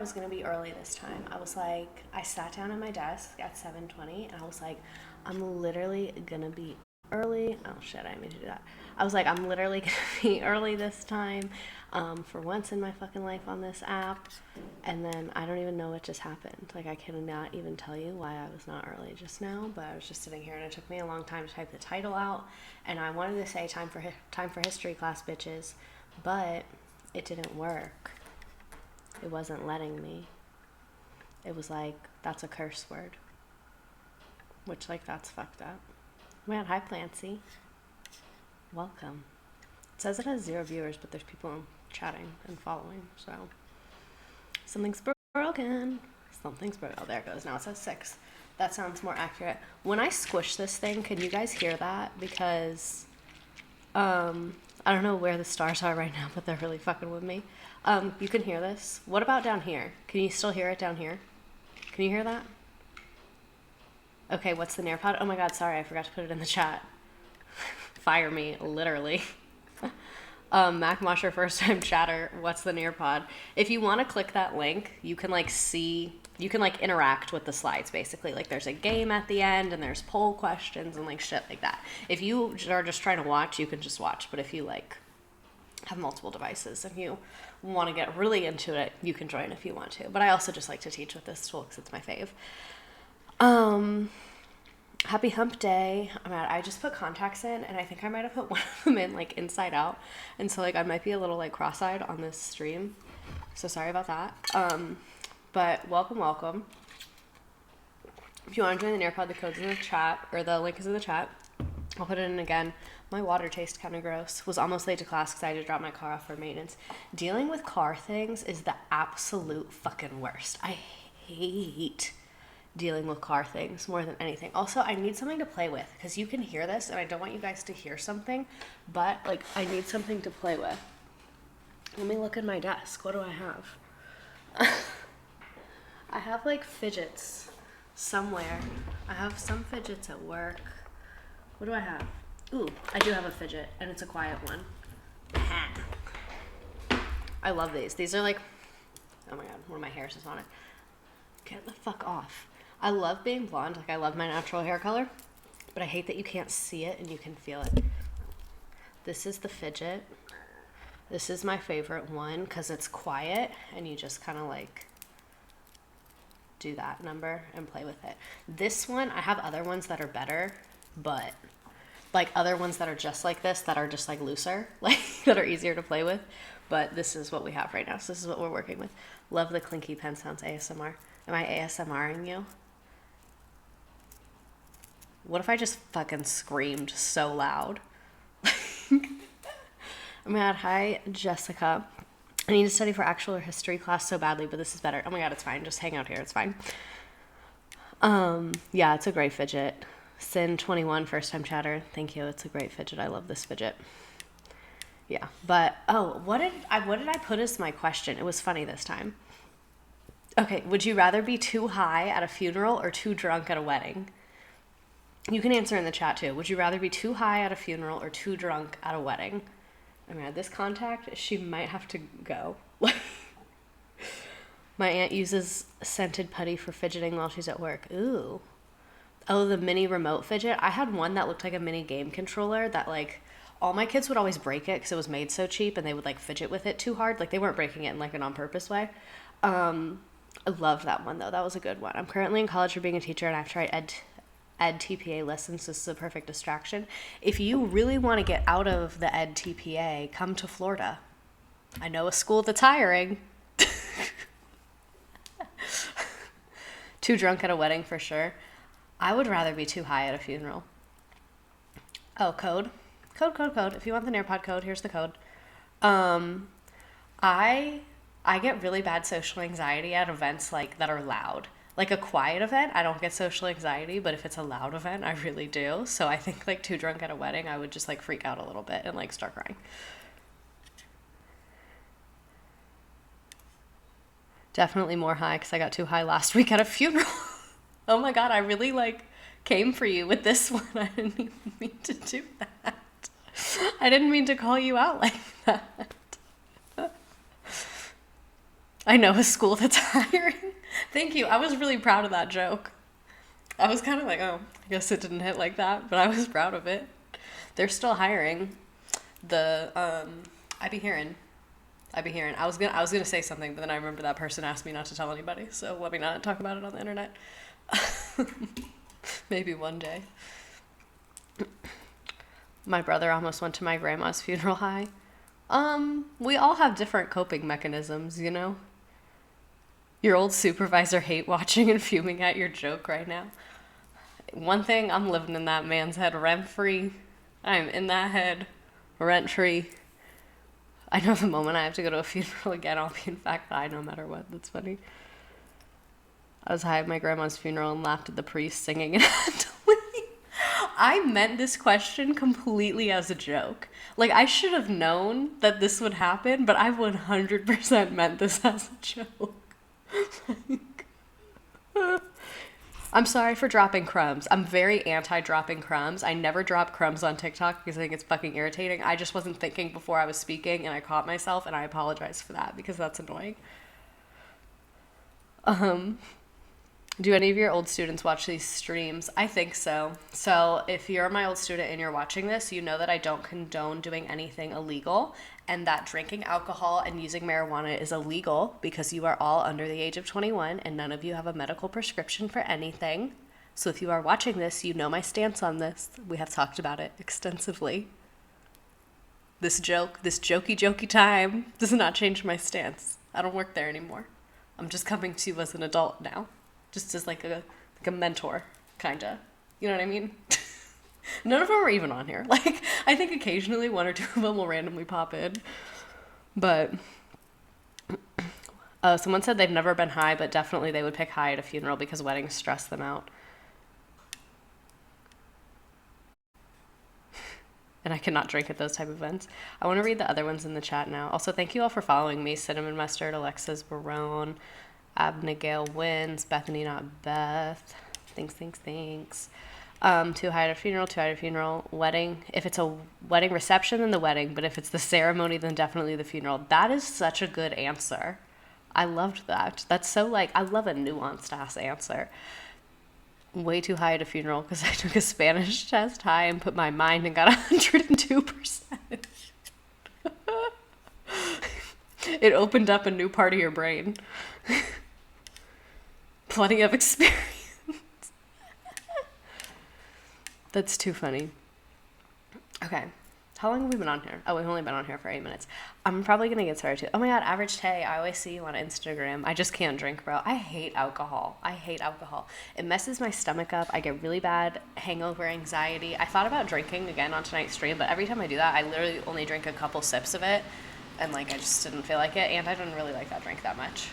was going to be early this time. I sat down at my desk at 7:20 and I was like, I'm literally going to be early. Oh shit, I didn't mean to do that. I was like, I'm literally going to be early this time for once in my fucking life on this app. And then I don't even know what just happened. Like, I cannot even tell you why I was not early just now, but I was just sitting here and it took me a long time to type the title out. And I wanted to say time for history class, bitches, but it didn't work. It wasn't letting me. It was like, that's a curse word. Which, like, that's fucked up. Man, hi, Clancy. Welcome. It says it has 0 viewers, but there's people chatting and following, so. Something's broken. Something's broken. Oh, there it goes. Now it says 6. That sounds more accurate. When I squish this thing, can you guys hear that? Because, I don't know where the stars are right now, but they're really fucking with me. You can hear this. What about down here? Can you still hear it down here? Can you hear that? Okay, what's the Nearpod? Oh my god, sorry, I forgot to put it in the chat. Fire me, literally. Mac Mosher, first time chatter, what's the Nearpod? If you want to click that link, you can like interact with the slides basically. Like there's a game at the end and there's poll questions and like shit like that. If you are just trying to watch, you can just watch. But if you like have multiple devices and you want to get really into it, you can join if you want to. But I also just like to teach with this tool because it's my fave. Happy hump day. I just put contacts in and I think I might have put one of them in like inside out. And so like I might be a little like cross-eyed on this stream. So sorry about that. But welcome. If you want to join the Nearpod, the code's in the chat, or the link is in the chat. I'll put it in again. My water tastes kind of gross. Was almost late to class because I had to drop my car off for maintenance. Dealing with car things is the absolute fucking worst. I hate dealing with car things more than anything. Also, I need something to play with because you can hear this and I don't want you guys to hear something, but like I need something to play with. Let me look at my desk. What do I have? I have like fidgets somewhere. I have some fidgets at work. What do I have? Ooh, I do have a fidget and it's a quiet one. I love these. These are like, oh my god, one of my hairs is on it. Get the fuck off. I love being blonde, like I love my natural hair color, but I hate that you can't see it and you can feel it. This is the fidget. This is my favorite one because it's quiet and you just kind of like do that number and play with it. This one, I have other ones that are better, but like other ones that are just like this, that are just like looser, like that are easier to play with. But this is what we have right now. So this is what we're working with. Love the clinky pen sounds ASMR. Am I ASMRing you? What if I just fucking screamed so loud? Oh my god, hi Jessica. I need to study for actual or history class so badly, but this is better. Oh my god, it's fine. Just hang out here. It's fine. Yeah, it's a great fidget. Sin21, first time chatter. Thank you. It's a great fidget. I love this fidget. Yeah, but what did I put as my question? It was funny this time. Okay, would you rather be too high at a funeral or too drunk at a wedding? You can answer in the chat too. Would you rather be too high at a funeral or too drunk at a wedding? I mean, this contact, she might have to go. My aunt uses scented putty for fidgeting while she's at work. Ooh. Oh, the mini remote fidget. I had one that looked like a mini game controller that like all my kids would always break it because it was made so cheap and they would like fidget with it too hard. Like they weren't breaking it in like an on purpose way. I loved that one though. That was a good one. I'm currently in college for being a teacher and I've tried ed TPA lessons. This is a perfect distraction. If you really want to get out of the ed TPA, come to Florida. I know a school that's hiring. Too drunk at a wedding for sure. I would rather be too high at a funeral. Oh, code. If you want the Nearpod code, here's the code. I get really bad social anxiety at events like that are loud. Like a quiet event, I don't get social anxiety, but if it's a loud event, I really do. So I think like too drunk at a wedding, I would just like freak out a little bit and like start crying. Definitely more high because I got too high last week at a funeral. Oh my god, I really like came for you with this one. I didn't even mean to do that. I didn't mean to call you out like that. I know a school that's hiring. Thank you. I was really proud of that joke. I was kind of like, oh, I guess it didn't hit like that, but I was proud of it. They're still hiring. I be hearing. I was gonna say something, but then I remember that person asked me not to tell anybody, so let me not talk about it on the internet. Maybe one day. My brother almost went to my grandma's funeral high. We all have different coping mechanisms, you know? Your old supervisor hate watching and fuming at your joke right now. One thing, I'm living in that man's head rent-free. I'm in that head rent-free. I know the moment I have to go to a funeral again, I'll be in fact high no matter what. That's funny. I was high at my grandma's funeral and laughed at the priest singing and had to leave. I meant this question completely as a joke. Like, I should have known that this would happen, but I 100% meant this as a joke. I'm sorry for dropping crumbs. I'm very anti-dropping crumbs. I never drop crumbs on TikTok because I think it's fucking irritating. I just wasn't thinking before I was speaking and I caught myself, and I apologize for that because that's annoying. Do any of your old students watch these streams? I think so. So if you're my old student and you're watching this, you know that I don't condone doing anything illegal, and that drinking alcohol and using marijuana is illegal because you are all under the age of 21 and none of you have a medical prescription for anything. So if you are watching this, you know my stance on this. We have talked about it extensively. This jokey time does not change my stance. I don't work there anymore. I'm just coming to you as an adult now. Just as like a mentor, kinda. You know what I mean? None of them are even on here. Like, I think occasionally one or two of them will randomly pop in. But someone said they've never been high, but definitely they would pick high at a funeral because weddings stress them out. And I cannot drink at those type of events. I want to read the other ones in the chat now. Also, thank you all for following me. Cinnamon Mustard, Alexis Barone, Abigail Wins, Bethany Not Beth. Thanks. Too high at a funeral, wedding. If it's a wedding reception, then the wedding. But if it's the ceremony, then definitely the funeral. That is such a good answer. I loved that. That's so like, I love a nuanced ass answer. Way too high at a funeral because I took a Spanish test high and put my mind and got 102%. It opened up a new part of your brain. Plenty of experience. That's too funny. Okay. How long have we been on here? Oh, we've only been on here for 8 minutes. I'm probably going to get started too. Oh my God, Average Tay. I always see you on Instagram. I just can't drink, bro. I hate alcohol. It messes my stomach up. I get really bad hangover anxiety. I thought about drinking again on tonight's stream, but every time I do that, I literally only drink a couple sips of it. And like, I just didn't feel like it. And I didn't really like that drink that much.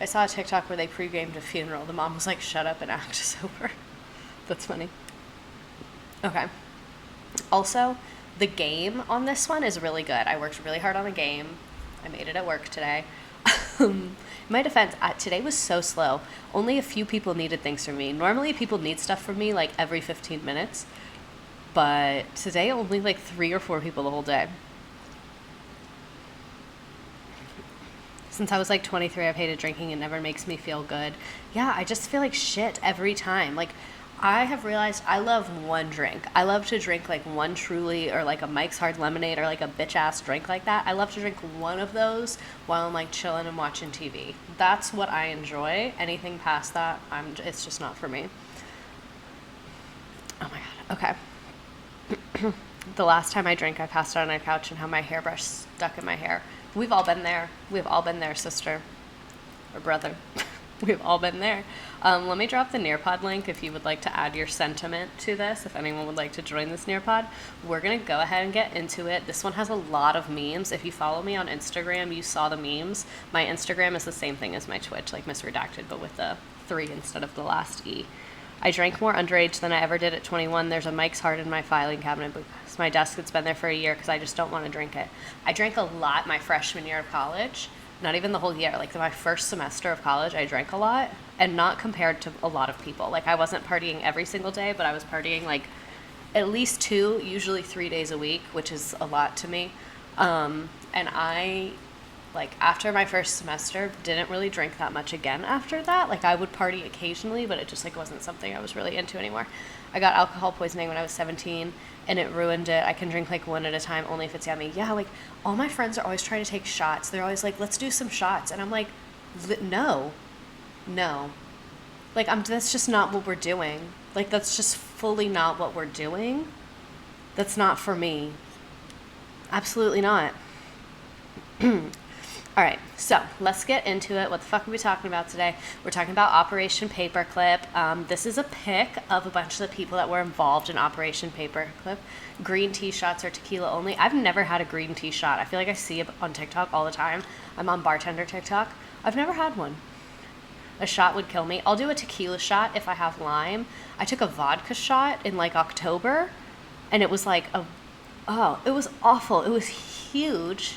I saw a TikTok where they pre-gamed a funeral. The mom was like, shut up and act sober. That's funny. Okay. Also, the game on this one is really good. I worked really hard on the game. I made it at work today. In my defense, today was so slow. Only a few people needed things from me. Normally, people need stuff from me like every 15 minutes. But today, only like 3 or 4 people the whole day. Since I was like 23, I've hated drinking. It never makes me feel good. Yeah, I just feel like shit every time. Like, I have realized I love one drink. I love to drink like one Truly or like a Mike's Hard Lemonade or like a bitch ass drink like that. I love to drink one of those while I'm like chilling and watching TV. That's what I enjoy. Anything past that, it's just not for me. Oh my God. Okay. The last time I drank, I passed out on a couch and had my hairbrush stuck in my hair. We've all been there. We've all been there, sister or brother. We've all been there. Let me drop the Nearpod link if you would like to add your sentiment to this, if anyone would like to join this Nearpod. We're going to go ahead and get into it. This one has a lot of memes. If you follow me on Instagram, you saw the memes. My Instagram is the same thing as my Twitch, like Miss Redacted, but with the 3 instead of the last E. I drank more underage than I ever did at 21. There's a Mike's Hard in my filing cabinet because my desk has been there for a year because I just don't want to drink it. I drank a lot my freshman year of college. Not even the whole year. Like my first semester of college, I drank a lot, and not compared to a lot of people. Like I wasn't partying every single day, but I was partying like at least 2, usually 3 days a week, which is a lot to me. And I like after my first semester, didn't really drink that much again after that. Like I would party occasionally, but it just like wasn't something I was really into anymore. I got alcohol poisoning when I was 17 and it ruined it. I can drink like one at a time only if it's yummy. Yeah, like all my friends are always trying to take shots. They're always like, let's do some shots. And I'm like, no. Like that's just not what we're doing. Like that's just fully not what we're doing. That's not for me. Absolutely not. All right, so let's get into it. What the fuck are we talking about today? We're talking about Operation Paperclip. This is a pic of a bunch of the people that were involved in Operation Paperclip. Green tea shots or tequila only. I've never had a green tea shot. I feel like I see it on TikTok all the time. I'm on bartender TikTok. I've never had one. A shot would kill me. I'll do a tequila shot if I have lime. I took a vodka shot in like October, and it was like it was awful. It was huge.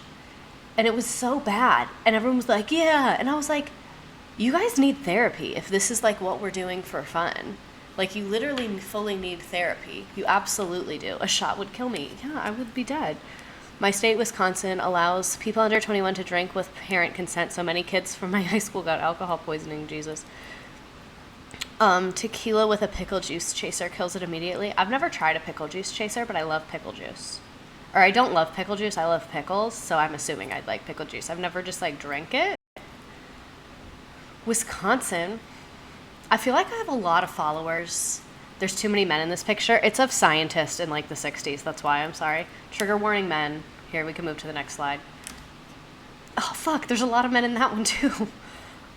And it was so bad. And everyone was like, yeah. And I was like, you guys need therapy if this is like what we're doing for fun. Like you literally fully need therapy. You absolutely do. A shot would kill me. Yeah, I would be dead. My state, Wisconsin, allows people under 21 to drink with parent consent. So many kids from my high school got alcohol poisoning. Jesus. Tequila with a pickle juice chaser kills it immediately. I've never tried a pickle juice chaser, but I love pickle juice. Or I don't love pickle juice, I love pickles, so I'm assuming I'd like pickle juice. I've never just like drank it. Wisconsin, I feel like I have a lot of followers. There's too many men in this picture. It's of scientists in like the 60s, that's why, I'm sorry. Trigger warning men. Here, we can move to the next slide. Oh fuck, there's a lot of men in that one too.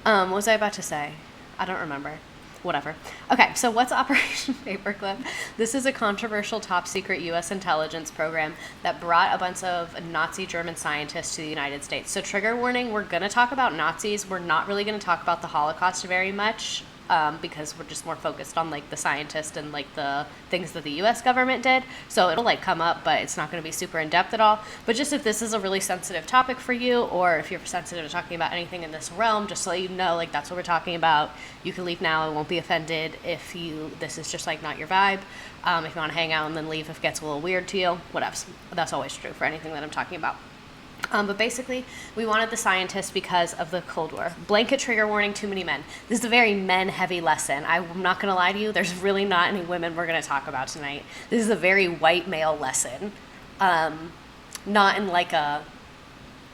What was I about to say? I don't remember. Whatever. Okay, so what's Operation Paperclip? This is a controversial top secret U.S. intelligence program that brought a bunch of Nazi German scientists to the United States. So trigger warning, we're going to talk about Nazis. We're not really going to talk about the Holocaust very much because we're just more focused on like the scientists and like the things that the U.S. government did. So it'll like come up, but it's not going to be super in depth at all. But just if this is a really sensitive topic for you, or if you're sensitive to talking about anything in this realm, just so you know, like that's what we're talking about. You can leave now. I won't be offended if this is just like not your vibe. If you want to hang out and then leave if it gets a little weird to you, whatever. That's always true for anything that I'm talking about. But basically, we wanted the scientists because of the Cold War. Blanket trigger warning, too many men. This is a very men-heavy lesson. I'm not going to lie to you. There's really not any women we're going to talk about tonight. This is a very white male lesson. Not in like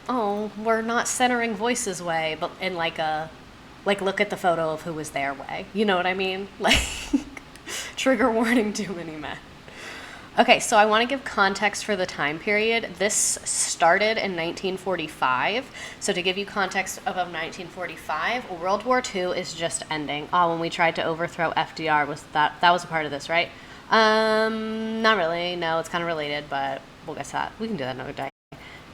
we're not centering voices way, but in like look at the photo of who was there way. You know what I mean? Like, trigger warning, too many men. Okay, so I want to give context for the time period. This started in 1945. So to give you context of 1945, World War II is just ending. When we tried to overthrow FDR, that was a part of this, right? Not really. No, it's kind of related, but we'll get to that. We can do that another day.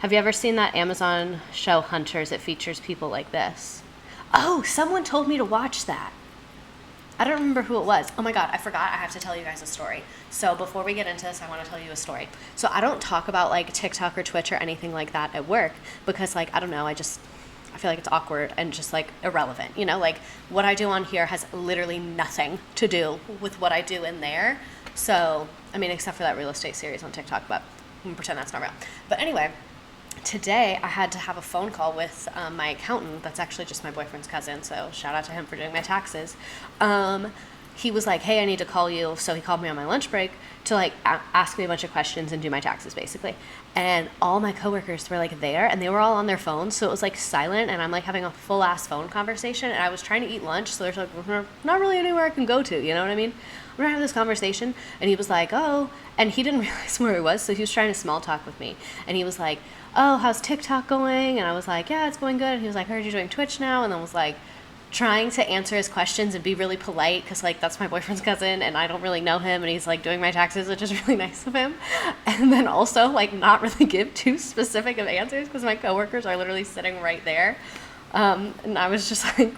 Have you ever seen that Amazon show Hunters? It features people like this. Oh, someone told me to watch that. I don't remember who it was. Oh my God, I forgot. I have to tell you guys a story. So before we get into this, I want to tell you a story. So I don't talk about like TikTok or Twitch or anything like that at work because like, I don't know, I feel like it's awkward and just like irrelevant. You know, like what I do on here has literally nothing to do with what I do in there. So, I mean, except for that real estate series on TikTok, but I'm gonna pretend that's not real. But anyway, today I had to have a phone call with my accountant. That's actually just my boyfriend's cousin, so shout out to him for doing my taxes. He was like, hey, I need to call you. So he called me on my lunch break to like ask me a bunch of questions and do my taxes basically. And all my coworkers were like there and they were all on their phones. So it was like silent and I'm like having a full ass phone conversation and I was trying to eat lunch. So there's like not really anywhere I can go to, you know what I mean? We're gonna have this conversation. And he was like, oh, and he didn't realize where he was. So he was trying to small talk with me. And he was like, oh, how's TikTok going? And I was like, yeah, it's going good. And he was like, I heard you're doing Twitch now. And then was like, trying to answer his questions and be really polite because like that's my boyfriend's cousin and I don't really know him and he's like doing my taxes, which is really nice of him. And then also like not really give too specific of answers because my coworkers are literally sitting right there. And I was just like,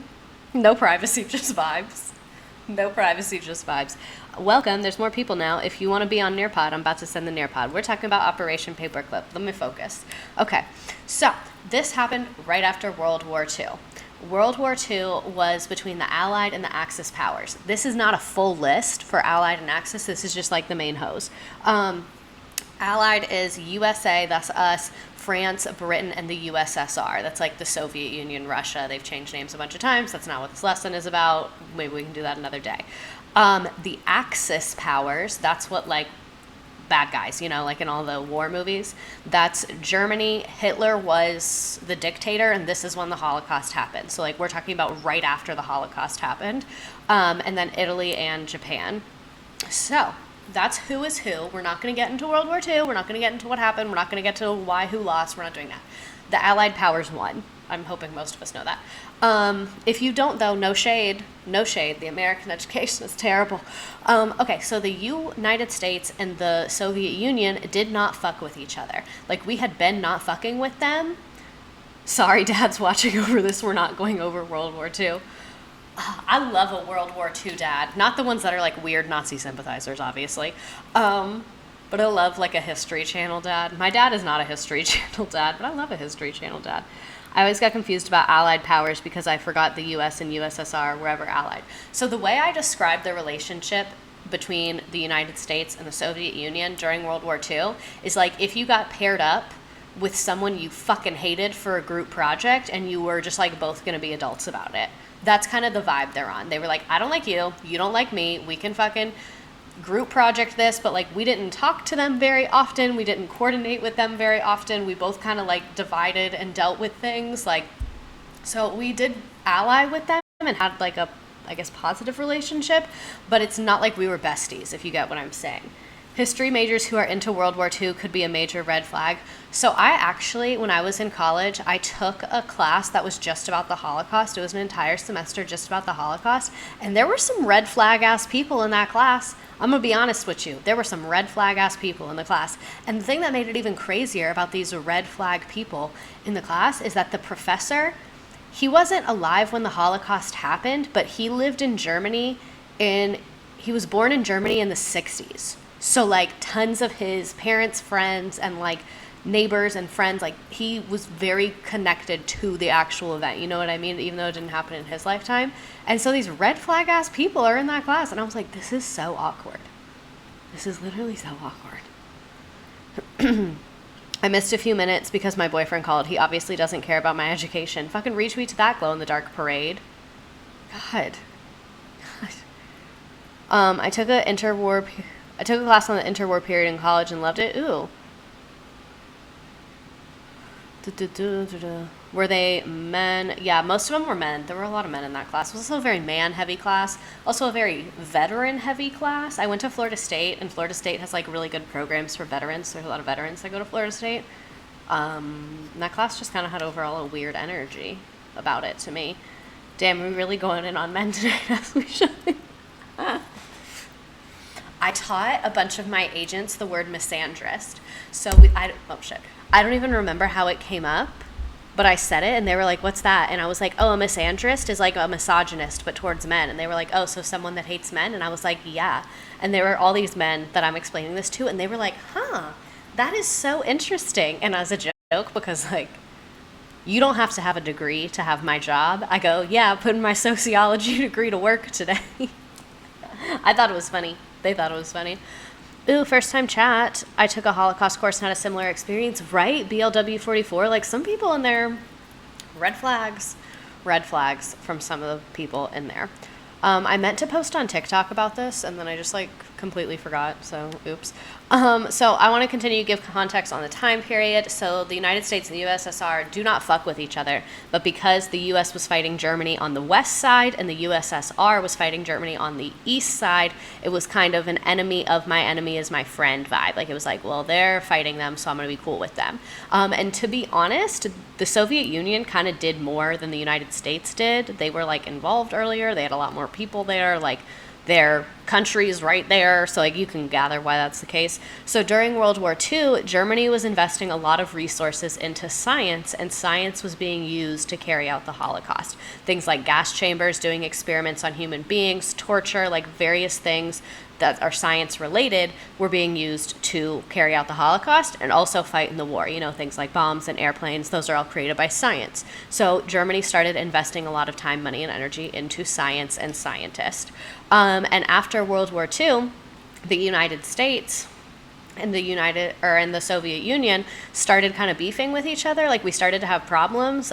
no privacy, just vibes. No privacy, just vibes. Welcome, there's more people now. If you want to be on Nearpod, I'm about to send the Nearpod. We're talking about Operation Paperclip. Let me focus. Okay, so this happened right after World War II. World War II was between the Allied and the Axis powers. This is not a full list for Allied and Axis. This is just like the main hose. Allied is USA, that's us, France, Britain, and the USSR. That's like the Soviet Union, Russia. They've changed names a bunch of times. That's not what this lesson is about. Maybe we can do that another day. The Axis powers, that's what like bad guys, you know, like in all the war movies. That's Germany. Hitler was the dictator, and this is when the Holocaust happened. So like we're talking about right after the Holocaust happened. And then Italy and Japan. So that's who is who. We're not going to get into World War II. We're not going to get into what happened. We're not going to get to why, who lost. We're not doing that. The Allied powers won. I'm hoping most of us know that. If you don't, though, no shade. No shade. The American education is terrible. Okay, so the United States and the Soviet Union did not fuck with each other. Like, we had been not fucking with them. Sorry, Dad's watching over this. We're not going over World War II. I love a World War II dad. Not the ones that are like weird Nazi sympathizers, obviously. But I love like a History Channel dad. My dad is not a History Channel dad, but I love a History Channel dad. I always got confused about Allied powers because I forgot the US and USSR were ever allied. So the way I describe the relationship between the United States and the Soviet Union during World War II is like if you got paired up with someone you fucking hated for a group project and you were just like both going to be adults about it. That's kind of the vibe they're on. They were like, I don't like you, you don't like me, we can fucking group project this, but like we didn't talk to them very often, we didn't coordinate with them very often, we both kind of like divided and dealt with things, like, so we did ally with them and had like a, I guess, positive relationship, but it's not like we were besties, if you get what I'm saying. History majors who are into World War II could be a major red flag. So I actually, when I was in college, I took a class that was just about the Holocaust. It was an entire semester just about the Holocaust. And there were some red flag ass people in that class. I'm going to be honest with you. There were some red flag ass people in the class. And the thing that made it even crazier about these red flag people in the class is that the professor, he wasn't alive when the Holocaust happened, but he lived in Germany he was born in Germany in the 60s. So like tons of his parents, friends, and like neighbors and friends, like he was very connected to the actual event. You know what I mean? Even though it didn't happen in his lifetime. And so these red flag ass people are in that class. And I was like, this is so awkward. This is literally so awkward. I missed a few minutes because my boyfriend called. He obviously doesn't care about my education. Fucking retweet to that glow in the dark parade. God. I took a class on the interwar period in college and loved it. Ooh. Were they men? Yeah, most of them were men. There were a lot of men in that class. It was also a very man-heavy class. Also a very veteran-heavy class. I went to Florida State, and Florida State has like really good programs for veterans. There's a lot of veterans that go to Florida State. And that class just kind of had overall a weird energy about it to me. Damn, we're really going in on men today as we should. I taught a bunch of my agents the word misandrist. So I don't even remember how it came up, but I said it and they were like, what's that? And I was like, oh, a misandrist is like a misogynist, but towards men. And they were like, oh, so someone that hates men? And I was like, yeah. And there were all these men that I'm explaining this to, and they were like, huh, that is so interesting. And as a joke, because like, you don't have to have a degree to have my job. I go, yeah, putting my sociology degree to work today. I thought it was funny. They thought it was funny. Ooh, first time chat. I took a Holocaust course and had a similar experience, right? BLW 44. Like some people in there, red flags from some of the people in there. I meant to post on TikTok about this and then I just like completely forgot. So oops. So I want to continue to give context on the time period. So the United States and the USSR do not fuck with each other, but because the US was fighting Germany on the west side and the USSR was fighting Germany on the east side, it was kind of an enemy of my enemy is my friend vibe. Like it was like, well, they're fighting them, so I'm going to be cool with them. And to be honest, the Soviet Union kind of did more than the United States did. They were like involved earlier. They had a lot more people there. Like their country's right there, so like you can gather why that's the case. So during World War II, Germany was investing a lot of resources into science, and science was being used to carry out the Holocaust. Things like gas chambers, doing experiments on human beings, torture, like various things that are science related were being used to carry out the Holocaust and also fight in the war. You know, things like bombs and airplanes, those are all created by science. So Germany started investing a lot of time, money, and energy into science and scientists. And after World War II, the United States and the Soviet Union started kind of beefing with each other. Like we started to have problems.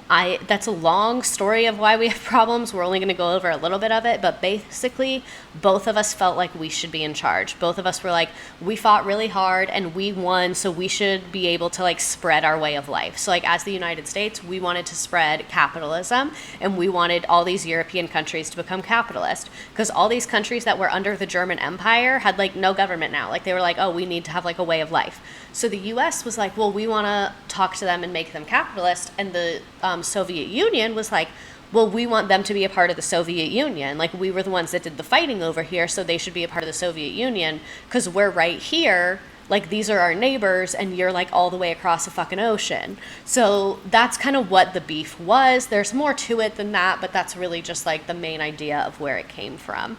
That's a long story of why we have problems. We're only going to go over a little bit of it, but basically both of us felt like we should be in charge. Both of us were like, we fought really hard and we won, so we should be able to like spread our way of life. So like as the United States, we wanted to spread capitalism, and we wanted all these European countries to become capitalist, because all these countries that were under the German Empire had like no government now. Like they were like, oh, we need to have like a way of life. So the US was like, well, we want to talk to them and make them capitalist. And the Soviet Union was like, well, we want them to be a part of the Soviet Union. Like we were the ones that did the fighting over here, so they should be a part of the Soviet Union because we're right here. Like these are our neighbors and you're like all the way across the fucking ocean. So that's kind of what the beef was. There's more to it than that, but that's really just like the main idea of where it came from.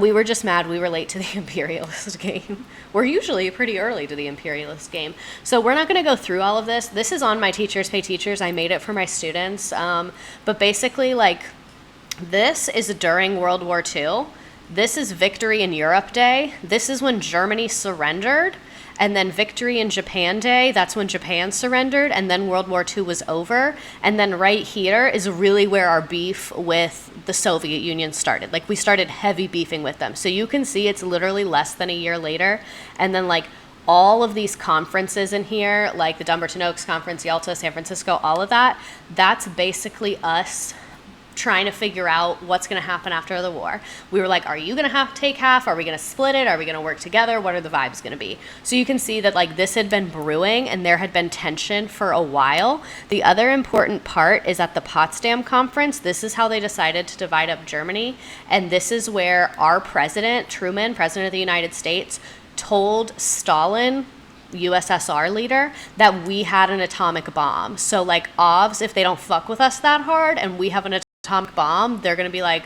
We were just mad we were late to the imperialist game. We're usually pretty early to the imperialist game. So we're not going to go through all of this. This is on my Teachers Pay Teachers. I made it for my students. But basically, like, this is during World War II. This is Victory in Europe Day. This is when Germany surrendered. And then Victory in Japan Day, that's when Japan surrendered, and then World War II was over. And then right here is really where our beef with the Soviet Union started. Like, we started heavy beefing with them. So you can see it's literally less than a year later. And then, like, all of these conferences in here, like the Dumbarton Oaks Conference, Yalta, San Francisco, all of that, that's basically us trying to figure out what's going to happen after the war. We were like, are you going to have to take half? Are we going to split it? Are we going to work together? What are the vibes going to be? So you can see that like this had been brewing and there had been tension for a while. The other important part is at the Potsdam Conference, this is how they decided to divide up Germany. And this is where our president, Truman, president of the United States, told Stalin, USSR leader, that we had an atomic bomb. So like OVS, if they don't fuck with us that hard and we have an atomic bomb, they're going to be like,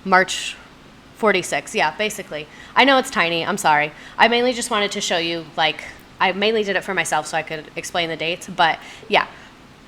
March 46. Yeah, basically. I know it's tiny. I'm sorry. I mainly just wanted to show you, like, I mainly did it for myself so I could explain the dates. But yeah,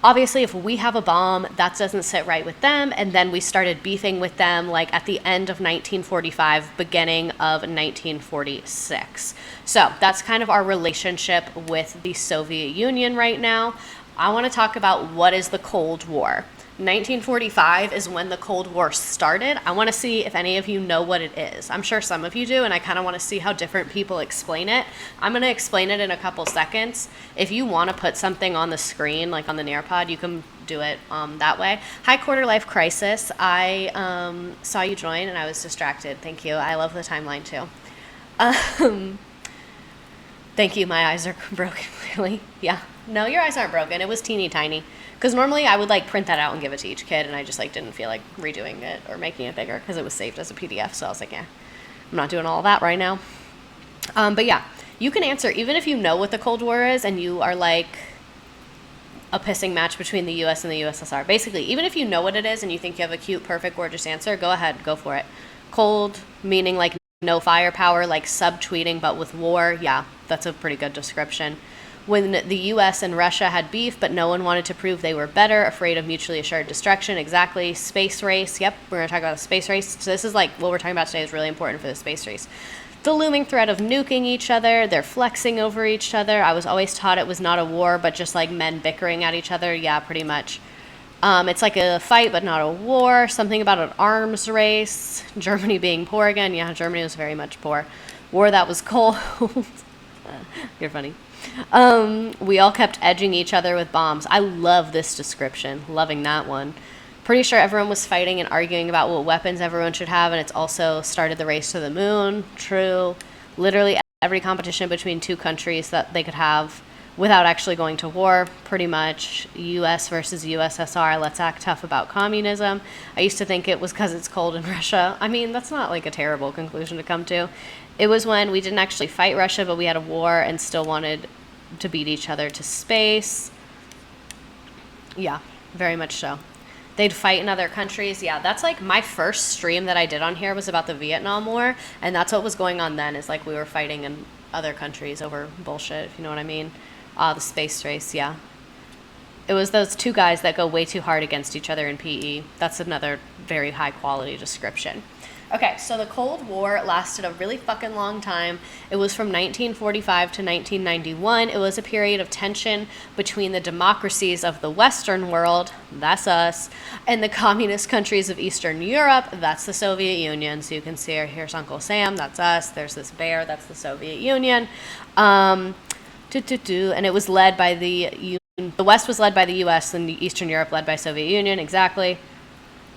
obviously if we have a bomb, that doesn't sit right with them. And then we started beefing with them like at the end of 1945, beginning of 1946. So that's kind of our relationship with the Soviet Union right now. I want to talk about what is the Cold War. 1945 is when the Cold War started. I want to see if any of you know what it is. I'm sure some of you do, and I kind of want to see how different people explain it. I'm going to explain it in a couple seconds. If you want to put something on the screen, like on the Nearpod, you can do it that way. Hi, Quarter Life Crisis. I saw you join, and I was distracted. Thank you. I love the timeline, too. Thank you. My eyes are broken, clearly. Yeah. No, your eyes aren't broken. It was teeny tiny. Because normally I would like print that out and give it to each kid, and I just like didn't feel like redoing it or making it bigger because it was saved as a PDF. So I was like, yeah, I'm not doing all that right now. But yeah, you can answer even if you know what the Cold War is and you are like a pissing match between the US and the USSR. Basically, even if you know what it is and you think you have a cute, perfect, gorgeous answer, go ahead, go for it. Cold, meaning like no firepower, like subtweeting, but with war. Yeah, that's a pretty good description. When the US and Russia had beef, but no one wanted to prove they were better, afraid of mutually assured destruction. Exactly. Space race. Yep, we're going to talk about the space race. So this is like what we're talking about today is really important for the space race. The looming threat of nuking each other. They're flexing over each other. I was always taught it was not a war, but just like men bickering at each other. Yeah, pretty much. It's like a fight, but not a war. Something about an arms race. Germany being poor again. Yeah, Germany was very much poor. War that was cold. You're funny. We all kept edging each other with bombs. I love this description. Loving that one. Pretty sure everyone was fighting and arguing about what weapons everyone should have, and it's also started the race to the moon. True. Literally every competition between two countries that they could have without actually going to war, pretty much. US versus USSR, let's act tough about communism. I used to think it was because it's cold in Russia. I mean, that's not like a terrible conclusion to come to. It was when we didn't actually fight Russia, but we had a war and still wanted to beat each other to space. Yeah, very much so. They'd fight in other countries. Yeah, that's like my first stream that I did on here was about the Vietnam War, and that's what was going on then, is like we were fighting in other countries over bullshit, if you know what I mean. The space race, yeah. It was those two guys that go way too hard against each other in PE. That's another very high quality description. Okay, so the Cold War lasted a really fucking long time. It was from 1945 to 1991. It was a period of tension between the democracies of the Western world, that's us, and the communist countries of Eastern Europe, that's the Soviet Union. So you can see here's Uncle Sam, that's us. There's this bear, that's the Soviet Union. And it was led by the West was led by the U.S. and the Eastern Europe led by Soviet Union, exactly.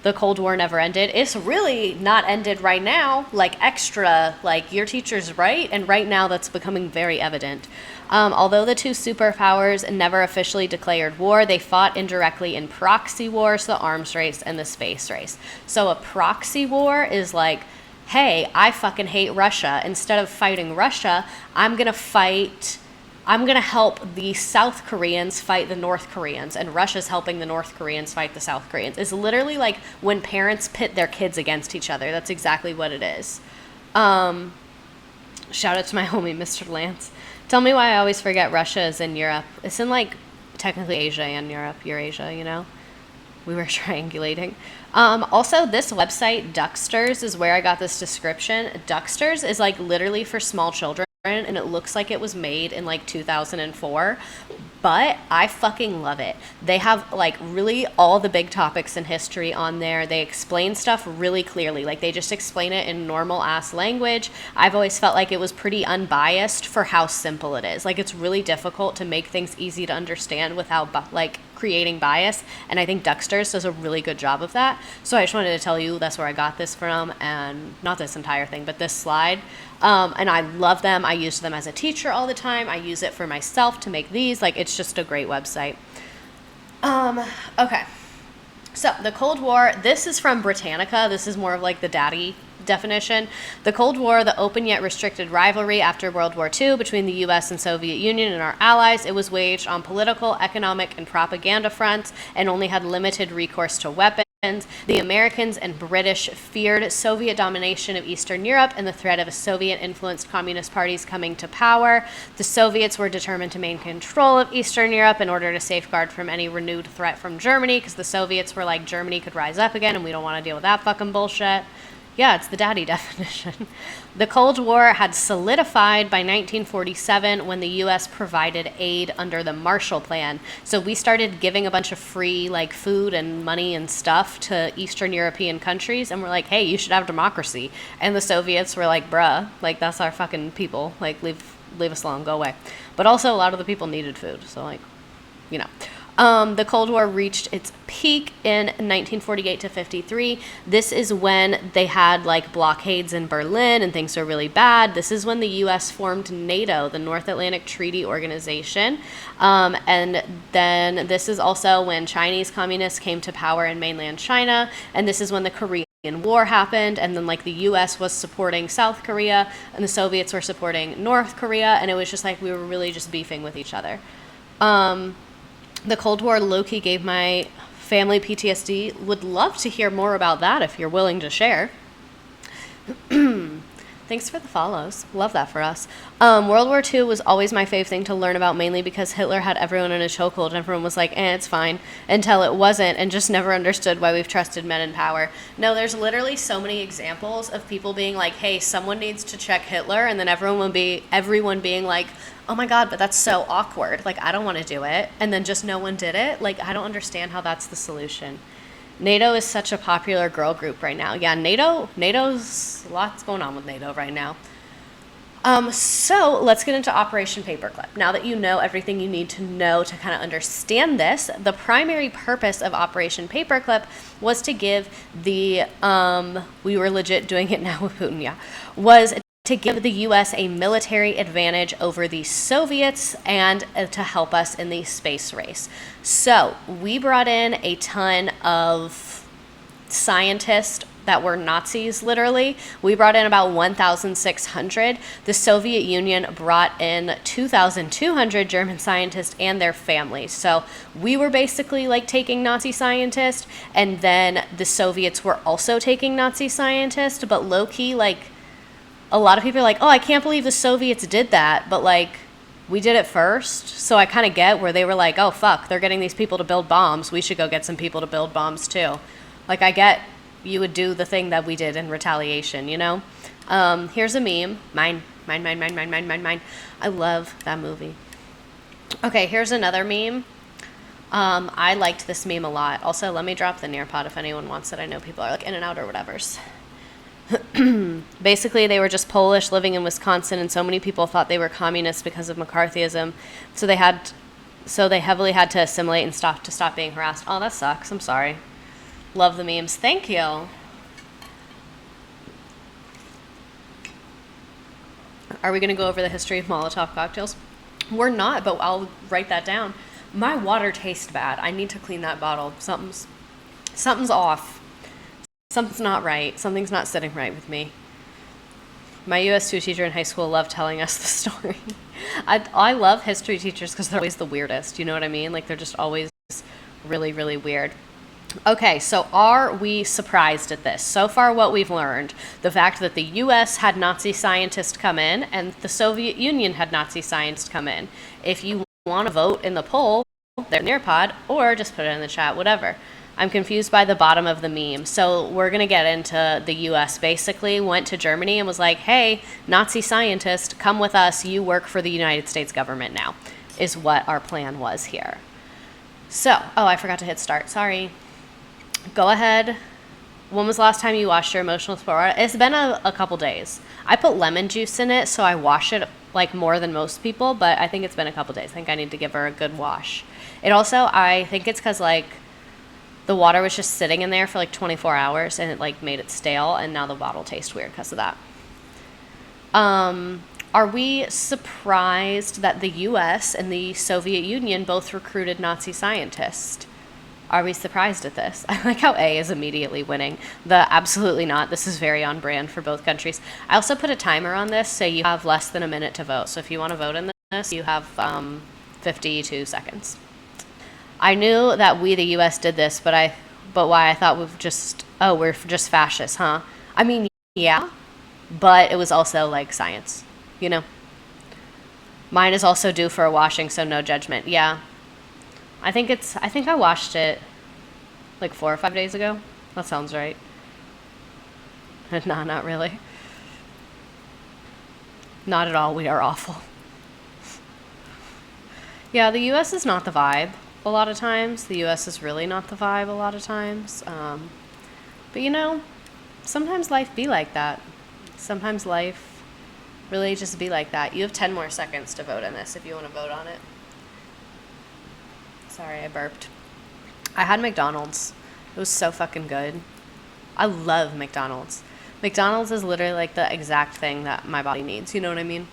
The Cold War never ended. It's really not ended right now, like extra, like your teacher's right, and right now that's becoming very evident. Although the two superpowers never officially declared war, they fought indirectly in proxy wars, the arms race and the space race. So a proxy war is like, hey, I fucking hate Russia. Instead of fighting Russia, I'm going to help the South Koreans fight the North Koreans, and Russia's helping the North Koreans fight the South Koreans. It's literally like when parents pit their kids against each other. That's exactly what it is. Shout out to my homie, Mr. Lance. Tell me why I always forget Russia is in Europe. It's in, like, technically Asia and Europe, Eurasia, you know? We were triangulating. Also, this website, Ducksters, is where I got this description. Ducksters is, like, literally for small children, and it looks like it was made in like 2004, but I fucking love it. They have like really all the big topics in history on there. They explain stuff really clearly. Like they just explain it in normal ass language. I've always felt like it was pretty unbiased for how simple it is. Like it's really difficult to make things easy to understand without like creating bias, and I think Ducksters does a really good job of that. So I just wanted to tell you that's where I got this from, and not this entire thing, but this slide. And I love them. I use them as a teacher all the time. I use it for myself to make these. Like, it's just a great website. Okay. So, the Cold War, this is from Britannica. This is more of like the daddy definition. The Cold War, the open yet restricted rivalry after World War II between the U.S. and Soviet Union and our allies. It was waged on political, economic, and propaganda fronts and only had limited recourse to weapons. The Americans and British feared Soviet domination of Eastern Europe and the threat of a Soviet-influenced communist parties coming to power. The Soviets were determined to maintain control of Eastern Europe in order to safeguard from any renewed threat from Germany, because the Soviets were like, Germany could rise up again and we don't want to deal with that fucking bullshit. Yeah, it's the daddy definition. The Cold War had solidified by 1947 when the U.S. provided aid under the Marshall Plan. So we started giving a bunch of free like food and money and stuff to Eastern European countries, and we're like, hey, you should have democracy. And the Soviets were like, bruh, like that's our fucking people. Like leave us alone, go away. But also a lot of the people needed food, so like, you know. The Cold War reached its peak in 1948 to 53. This is when they had like blockades in Berlin and things were really bad. This is when the U.S. formed NATO, the North Atlantic Treaty Organization. And then this is also when Chinese communists came to power in mainland China. And this is when the Korean War happened, and then like the US was supporting South Korea and the Soviets were supporting North Korea, and it was just like we were really just beefing with each other. The Cold War low-key gave my family PTSD. Would love to hear more about that if you're willing to share. Thanks for the follows. Love that for us. World War II was always my fave thing to learn about, mainly because Hitler had everyone in a chokehold and everyone was like, it's fine, until it wasn't, and just never understood why we've trusted men in power. No, there's literally so many examples of people being like, hey, someone needs to check Hitler, and then everyone being like, oh my God, but that's so awkward. Like, I don't want to do it. And then just no one did it. Like, I don't understand how that's the solution. NATO is such a popular girl group right now. Yeah, NATO's lots going on with NATO right now. So let's get into Operation Paperclip. Now that you know everything you need to know to kind of understand this, the primary purpose of Operation Paperclip was to give the, we were legit doing it now with Putin, yeah, was to give the U.S. a military advantage over the Soviets and to help us in the space race. So we brought in a ton of scientists that were Nazis, literally. We brought in about 1,600. The Soviet Union brought in 2,200 German scientists and their families. So we were basically like taking Nazi scientists, and then the Soviets were also taking Nazi scientists, but low-key, like, a lot of people are like, oh, I can't believe the Soviets did that, but like, we did it first. So I kind of get where they were like, oh, fuck, they're getting these people to build bombs. We should go get some people to build bombs too. Like, I get, you would do the thing that we did in retaliation, you know? Here's a meme. Mine. I love that movie. Okay, here's another meme. I liked this meme a lot. Also, let me drop the Nearpod if anyone wants it. I know people are like in and out or whatever's. Basically, they were just Polish living in Wisconsin, and so many people thought they were communists because of McCarthyism. So they heavily had to assimilate and stop being harassed. Oh, that sucks. I'm sorry. Love the memes. Thank you. Are we going to go over the history of Molotov cocktails? We're not, but I'll write that down. My water tastes bad. I need to clean that bottle. Something's off. Something's not right. Something's not sitting right with me. My US2 teacher in high school loved telling us the story. I love history teachers because they're always the weirdest. You know what I mean? Like, they're just always really, really weird. Okay, so are we surprised at this? So far, what we've learned, the fact that the U.S. had Nazi scientists come in and the Soviet Union had Nazi scientists come in. If you want to vote in the poll, they're Nearpod, or just put it in the chat, whatever. I'm confused by the bottom of the meme. So we're going to get into the U.S. basically went to Germany and was like, hey, Nazi scientist, come with us. You work for the United States government now, is what our plan was here. So, oh, I forgot to hit start. Sorry. Go ahead. When was the last time you washed your emotional support water? It's been a couple days. I put lemon juice in it, so I wash it like more than most people, but I think it's been a couple days. I think I need to give her a good wash. It also, I think it's because like the water was just sitting in there for like 24 hours and it like made it stale, and now the bottle tastes weird because of that. Are we surprised that the U.S. and the Soviet Union both recruited Nazi scientists? Are we surprised at this? I like how A is immediately winning. The absolutely not. This is very on brand for both countries. I also put a timer on this, so you have less than a minute to vote. So if you want to vote in this, you have 52 seconds. I knew that we, the U.S., did this, but why I thought we're just fascists, huh? I mean, yeah, but it was also like science, you know? Mine is also due for a washing, so no judgment. Yeah. I think I washed it like 4 or 5 days ago. That sounds right. No, not really. Not at all. We are awful. Yeah, the U.S. is not the vibe a lot of times. The U.S. is really not the vibe a lot of times. But you know, sometimes life be like that. Sometimes life really just be like that. You have 10 more seconds to vote in this if you want to vote on it. Sorry, I burped. I had McDonald's. It was so fucking good. I love McDonald's. McDonald's is literally like the exact thing that my body needs. You know what I mean?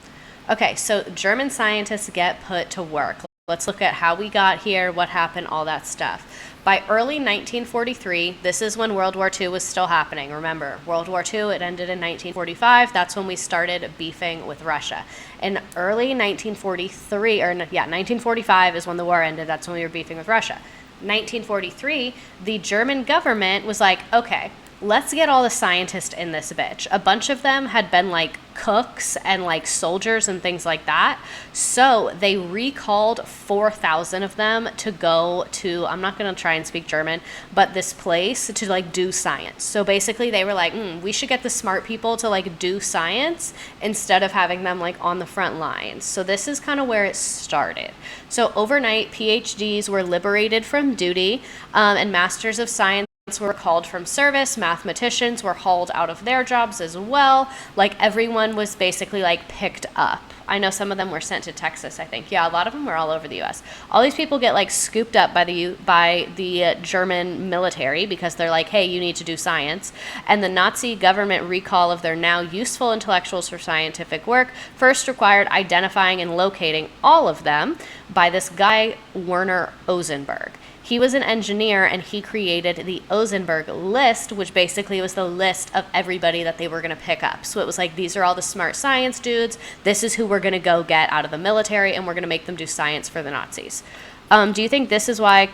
Okay, so German scientists get put to work. Let's look at how we got here, what happened, all that stuff. By early 1943, this is when World War II was still happening. Remember, World War II, it ended in 1945. That's when we started beefing with Russia. In early 1945 is when the war ended. That's when we were beefing with Russia. 1943, the German government was like, okay, let's get all the scientists in this bitch. A bunch of them had been like cooks and like soldiers and things like that. So they recalled 4,000 of them to go to, I'm not going to try and speak German, but this place to like do science. So basically they were like, we should get the smart people to like do science instead of having them like on the front lines. So this is kind of where it started. So overnight, PhDs were liberated from duty, and masters of science were called from service. Mathematicians were hauled out of their jobs as well. Like everyone was basically like picked up. I know some of them were sent to Texas, I think. Yeah, a lot of them were all over the U.S. All these people get like scooped up by the German military because they're like, hey, you need to do science. And the Nazi government recall of their now useful intellectuals for scientific work first required identifying and locating all of them by this guy, Werner Ozenberg. He was an engineer, and he created the Ozenberg list, which basically was the list of everybody that they were going to pick up. So it was like, these are all the smart science dudes. This is who we're going to go get out of the military, and we're going to make them do science for the Nazis. Do you think this is why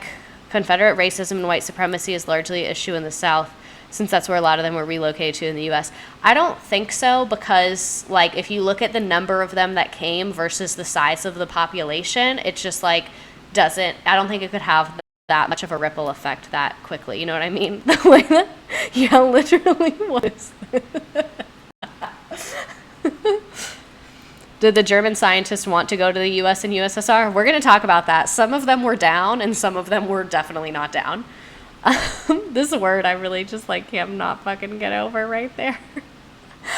Confederate racism and white supremacy is largely an issue in the South, since that's where a lot of them were relocated to in the U.S.? I don't think so, because like if you look at the number of them that came versus the size of the population, it's just like I don't think it could have that much of a ripple effect that quickly. You know what I mean? The way that Yeah, literally, what is this? Did the German scientists want to go to the US and USSR? We're going to talk about that. Some of them were down, and some of them were definitely not down. This word I really just like can't not fucking get over right there.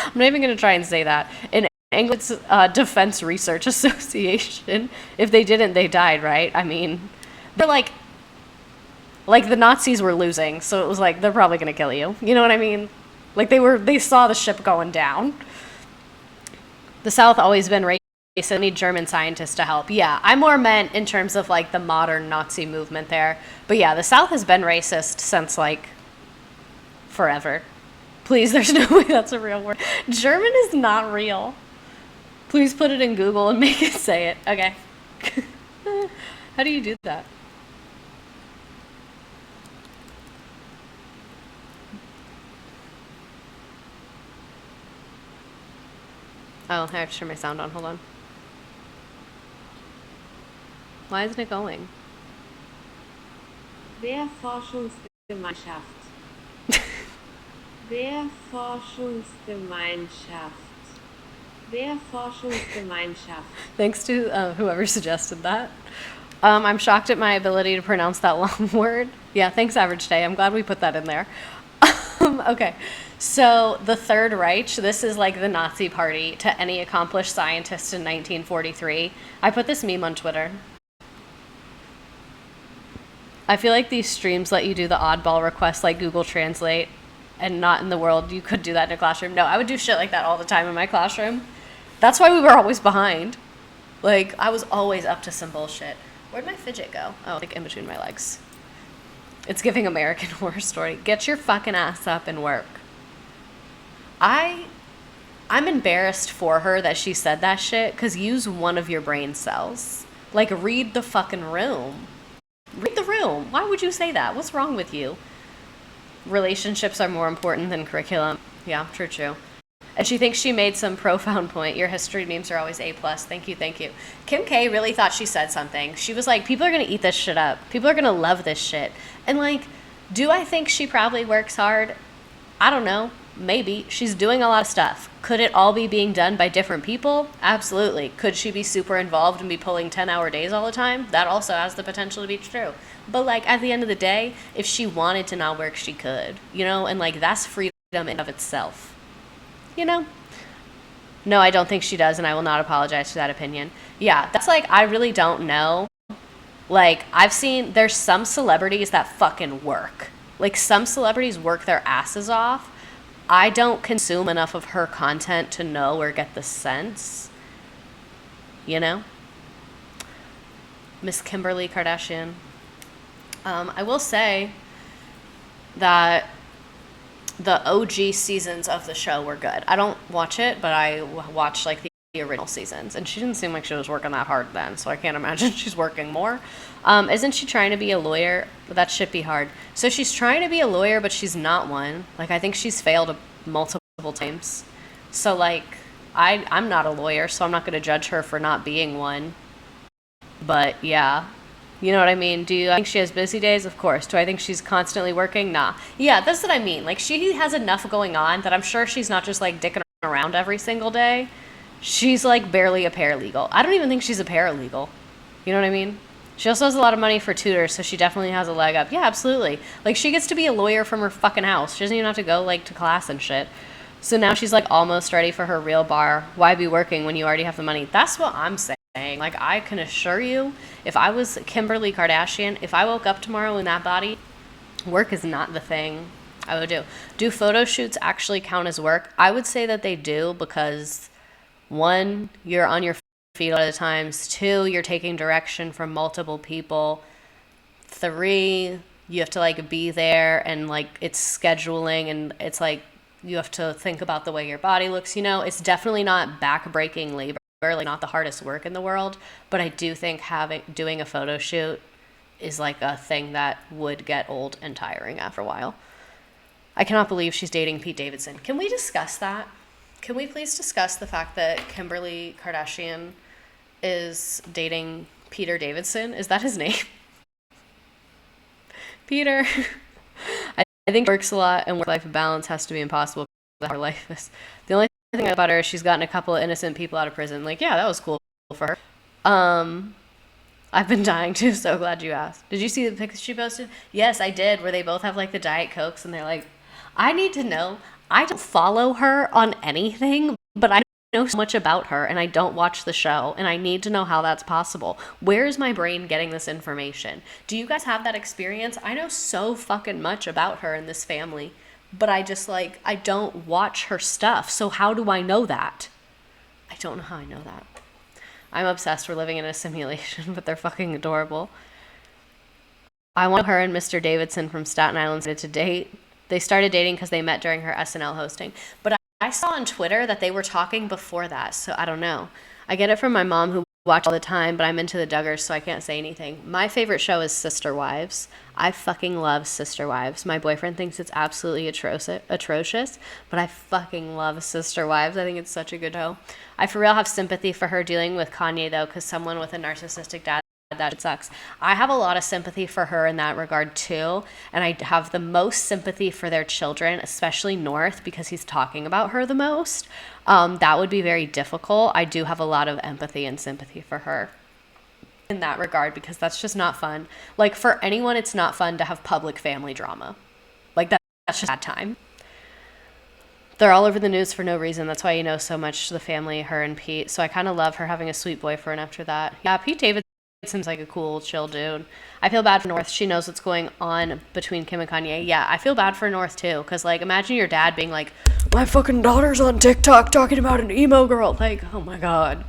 I'm not even going to try and say that. In England's Defense Research Association, if they didn't, they died, right? I mean, they're like the Nazis were losing, so it was like, they're probably going to kill you. You know what I mean? Like, they saw the ship going down. The South always been racist. Need German scientists to help. Yeah, I more meant in terms of like the modern Nazi movement there. But yeah, the South has been racist since like forever. Please, there's no way that's a real word. German is not real. Please put it in Google and make it say it. Okay. How do you do that? Oh, I have to turn my sound on. Hold on. Why isn't it going? Der Forschungsgemeinschaft. Der Forschungsgemeinschaft. Der Forschungsgemeinschaft. Thanks to whoever suggested that. I'm shocked at my ability to pronounce that long word. Yeah, thanks, Average Day. I'm glad we put that in there. Okay, so the Third Reich, this is like the Nazi party to any accomplished scientist in 1943. I put this meme on Twitter. I feel like these streams let you do the oddball requests like Google Translate, and not in the world you could do that in a classroom. No, I would do shit like that all the time in my classroom. That's why we were always behind. Like, I was always up to some bullshit. Where'd my fidget go? Oh, like in between my legs. It's giving American Horror Story. Get your fucking ass up and work. I'm embarrassed for her that she said that shit, because use one of your brain cells. Like, read the fucking room. Read the room. Why would you say that? What's wrong with you? Relationships are more important than curriculum. Yeah, true. And she thinks she made some profound point. Your history memes are always A+. Thank you. Kim K really thought she said something. She was like, people are going to eat this shit up. People are going to love this shit. And like, do I think she probably works hard? I don't know. Maybe. She's doing a lot of stuff. Could it all be being done by different people? Absolutely. Could she be super involved and be pulling 10-hour days all the time? That also has the potential to be true. But like, at the end of the day, if she wanted to not work, she could. You know? And like, that's freedom in and of itself. You know? No, I don't think she does, and I will not apologize for that opinion. Yeah, that's like, I really don't know. Like, I've seen, there's some celebrities that fucking work. Like, some celebrities work their asses off. I don't consume enough of her content to know or get the sense. You know? Miss Kimberly Kardashian. I will say that the OG seasons of the show were good. I don't watch it, but I watch like the original seasons, and she didn't seem like she was working that hard then, so I can't imagine she's working more. Isn't she trying to be a lawyer? That should be hard. So she's trying to be a lawyer, but she's not one. Like, I think she's failed multiple times. So like, I'm not a lawyer, so I'm not going to judge her for not being one. But yeah. You know what I mean? Do I think she has busy days? Of course. Do I think she's constantly working? Nah. Yeah, that's what I mean. Like, she has enough going on that I'm sure she's not just, like, dicking around every single day. She's, like, barely a paralegal. I don't even think she's a paralegal. You know what I mean? She also has a lot of money for tutors, so she definitely has a leg up. Yeah, absolutely. Like, she gets to be a lawyer from her fucking house. She doesn't even have to go, like, to class and shit. So now she's, like, almost ready for her real bar. Why be working when you already have the money? That's what I'm saying. Like, I can assure you, if I was Kimberly Kardashian, if I woke up tomorrow in that body, work is not the thing I would do. Do photo shoots actually count as work? I would say that they do, because 1, you're on your feet a lot of times. 2, you're taking direction from multiple people. 3, you have to like be there, and like it's scheduling, and it's like you have to think about the way your body looks. You know, it's definitely not back-breaking labor. Like, not the hardest work in the world, but I do think doing a photo shoot is like a thing that would get old and tiring after a while. I cannot believe she's dating Pete Davidson. Can we discuss that? Can we please discuss the fact that Kimberly Kardashian is dating Peter Davidson? Is that his name? Peter. I I think she works a lot, and work-life balance has to be impossible. Her life is. The only thing about her is she's gotten a couple of innocent people out of prison. Like, yeah, that was cool for her. I've been dying too. So glad you asked. Did you see the pics she posted? Yes, I did. Where they both have like the Diet Cokes, and they're like, I need to know. I don't follow her on anything, but I know so much about her, and I don't watch the show, and I need to know how that's possible. Where is my brain getting this information? Do you guys have that experience? I know so fucking much about her and this family, but I just like, I don't watch her stuff. So how do I know that? I don't know how I know that. I'm obsessed. We're living in a simulation, but they're fucking adorable. I want her and Mr. Davidson from Staten Island to date. They started dating because they met during her SNL hosting. But I saw on Twitter that they were talking before that, so I don't know. I get it from my mom who watch all the time, but I'm into the Duggars, so I can't say anything. My favorite show is Sister Wives. I fucking love Sister Wives. My boyfriend thinks it's absolutely atrocious, but I fucking love Sister Wives. I think it's such a good show. I for real have sympathy for her dealing with Kanye, though, because someone with a narcissistic dad, that sucks. I have a lot of sympathy for her in that regard too, and I have the most sympathy for their children, especially North, because he's talking about her the most. That would be very difficult. I do have a lot of empathy and sympathy for her in that regard, because that's just not fun. Like, for anyone, it's not fun to have public family drama. Like, that's just a bad time. They're all over the news for no reason. That's why you know so much, the family, her and Pete. So I kind of love her having a sweet boyfriend after that. Yeah, Pete Davidson seems like a cool, chill dude. I feel bad for North. She knows what's going on between Kim and Kanye. Yeah, I feel bad for North too, because like, imagine your dad being like, my fucking daughter's on TikTok talking about an emo girl. Like, oh my god.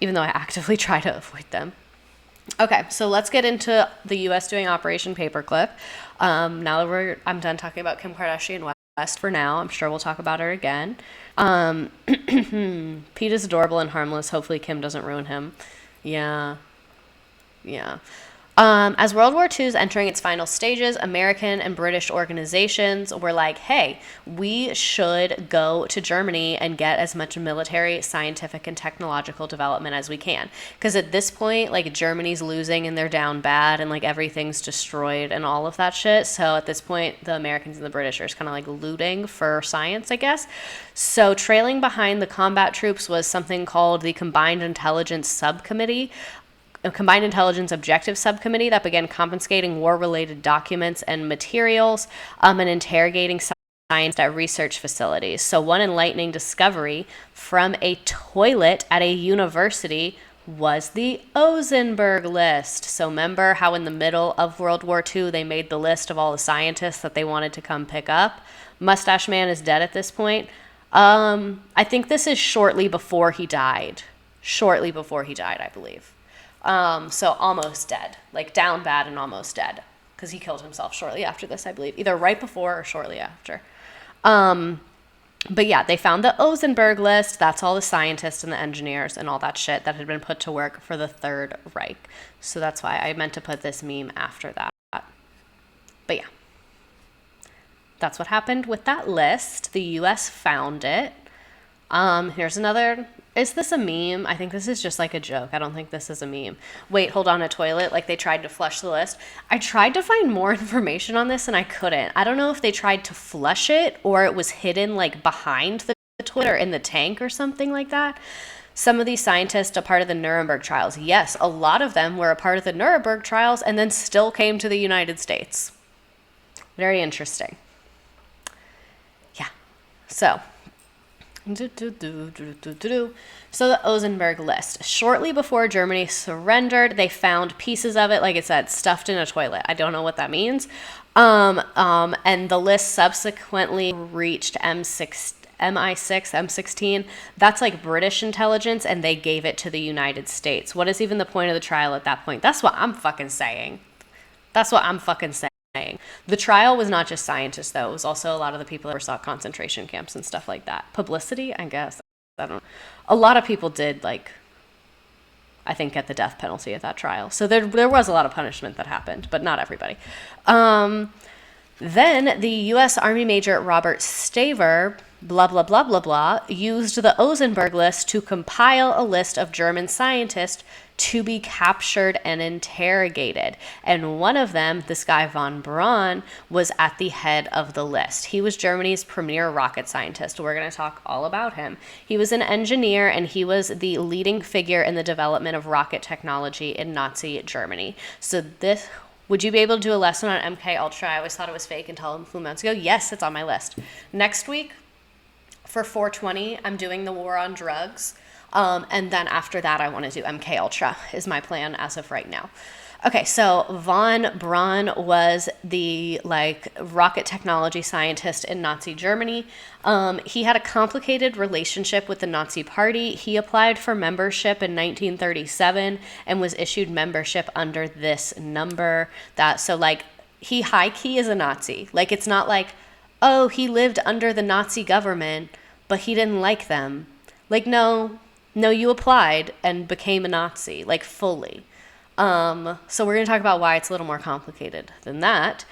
Even though I actively try to avoid them. Okay, so let's get into the U.S. doing Operation Paperclip. Now that I'm done talking about Kim Kardashian West for now. I'm sure we'll talk about her again. Pete is adorable and harmless. Hopefully Kim doesn't ruin him. Yeah. As World War II is entering its final stages, American and British organizations were like, hey, we should go to Germany and get as much military, scientific, and technological development as we can. Because at this point, like, Germany's losing and they're down bad and, like, everything's destroyed and all of that shit. So at this point, the Americans and the British are just kind of, like, looting for science, I guess. So trailing behind the combat troops was something called the Combined Intelligence Subcommittee, a Combined Intelligence Objective Subcommittee that began confiscating war-related documents and materials and interrogating science at research facilities. So one enlightening discovery from a toilet at a university was the Ozenberg list. So remember how in the middle of World War II, they made the list of all the scientists that they wanted to come pick up? Mustache Man is dead at this point. I think this is shortly before he died. I believe. So almost dead, like down bad and almost dead, because he killed himself shortly after this, I believe, either right before or shortly after. But yeah, they found the Ozenberg list. That's all the scientists and the engineers and all that shit that had been put to work for the Third Reich. So that's why I meant to put this meme after that. But yeah, that's what happened with that list. The U.S. found it. Here's another. Is this a meme? I think this is just like a joke. I don't think this is a meme. Wait, hold on, a toilet? Like they tried to flush the list? I tried to find more information on this and I couldn't. I don't know if they tried to flush it or it was hidden like behind the toilet or in the tank or something like that. Some of these scientists are part of the Nuremberg trials. Yes, a lot of them were a part of the Nuremberg trials and then still came to the United States. Very interesting. Yeah. So the Ozenberg list. Shortly before Germany surrendered, they found pieces of it, like it said, stuffed in a toilet. I don't know what that means. And the list subsequently reached MI6, M16. That's like British intelligence, and they gave it to the United States. What is even the point of the trial at that point? That's what I'm fucking saying. The trial was not just scientists, though. It was also a lot of the people that saw concentration camps and stuff like that. Publicity, I guess. I don't know. A lot of people did, like, I think, get the death penalty at that trial. So there was a lot of punishment that happened, but not everybody. Then the U.S. Army Major Robert Staver blah, blah, blah, blah, blah, used the Ozenberg list to compile a list of German scientists to be captured and interrogated. And one of them, this guy von Braun, was at the head of the list. He was Germany's premier rocket scientist. We're going to talk all about him. He was an engineer, and he was the leading figure in the development of rocket technology in Nazi Germany. So this... Would you be able to do a lesson on MK Ultra? I always thought it was fake until a few months ago. Yes, it's on my list. Next week, for 420, I'm doing the war on drugs. And then after that, I want to do MK Ultra is my plan as of right now. Okay, so von Braun was the rocket technology scientist in Nazi Germany. He had a complicated relationship with the Nazi Party. He applied for membership in 1937 and was issued membership under this number. He high key is a Nazi. It's not like, oh, he lived under the Nazi government, but he didn't like them. No, you applied and became a Nazi, fully. So we're going to talk about why it's a little more complicated than that.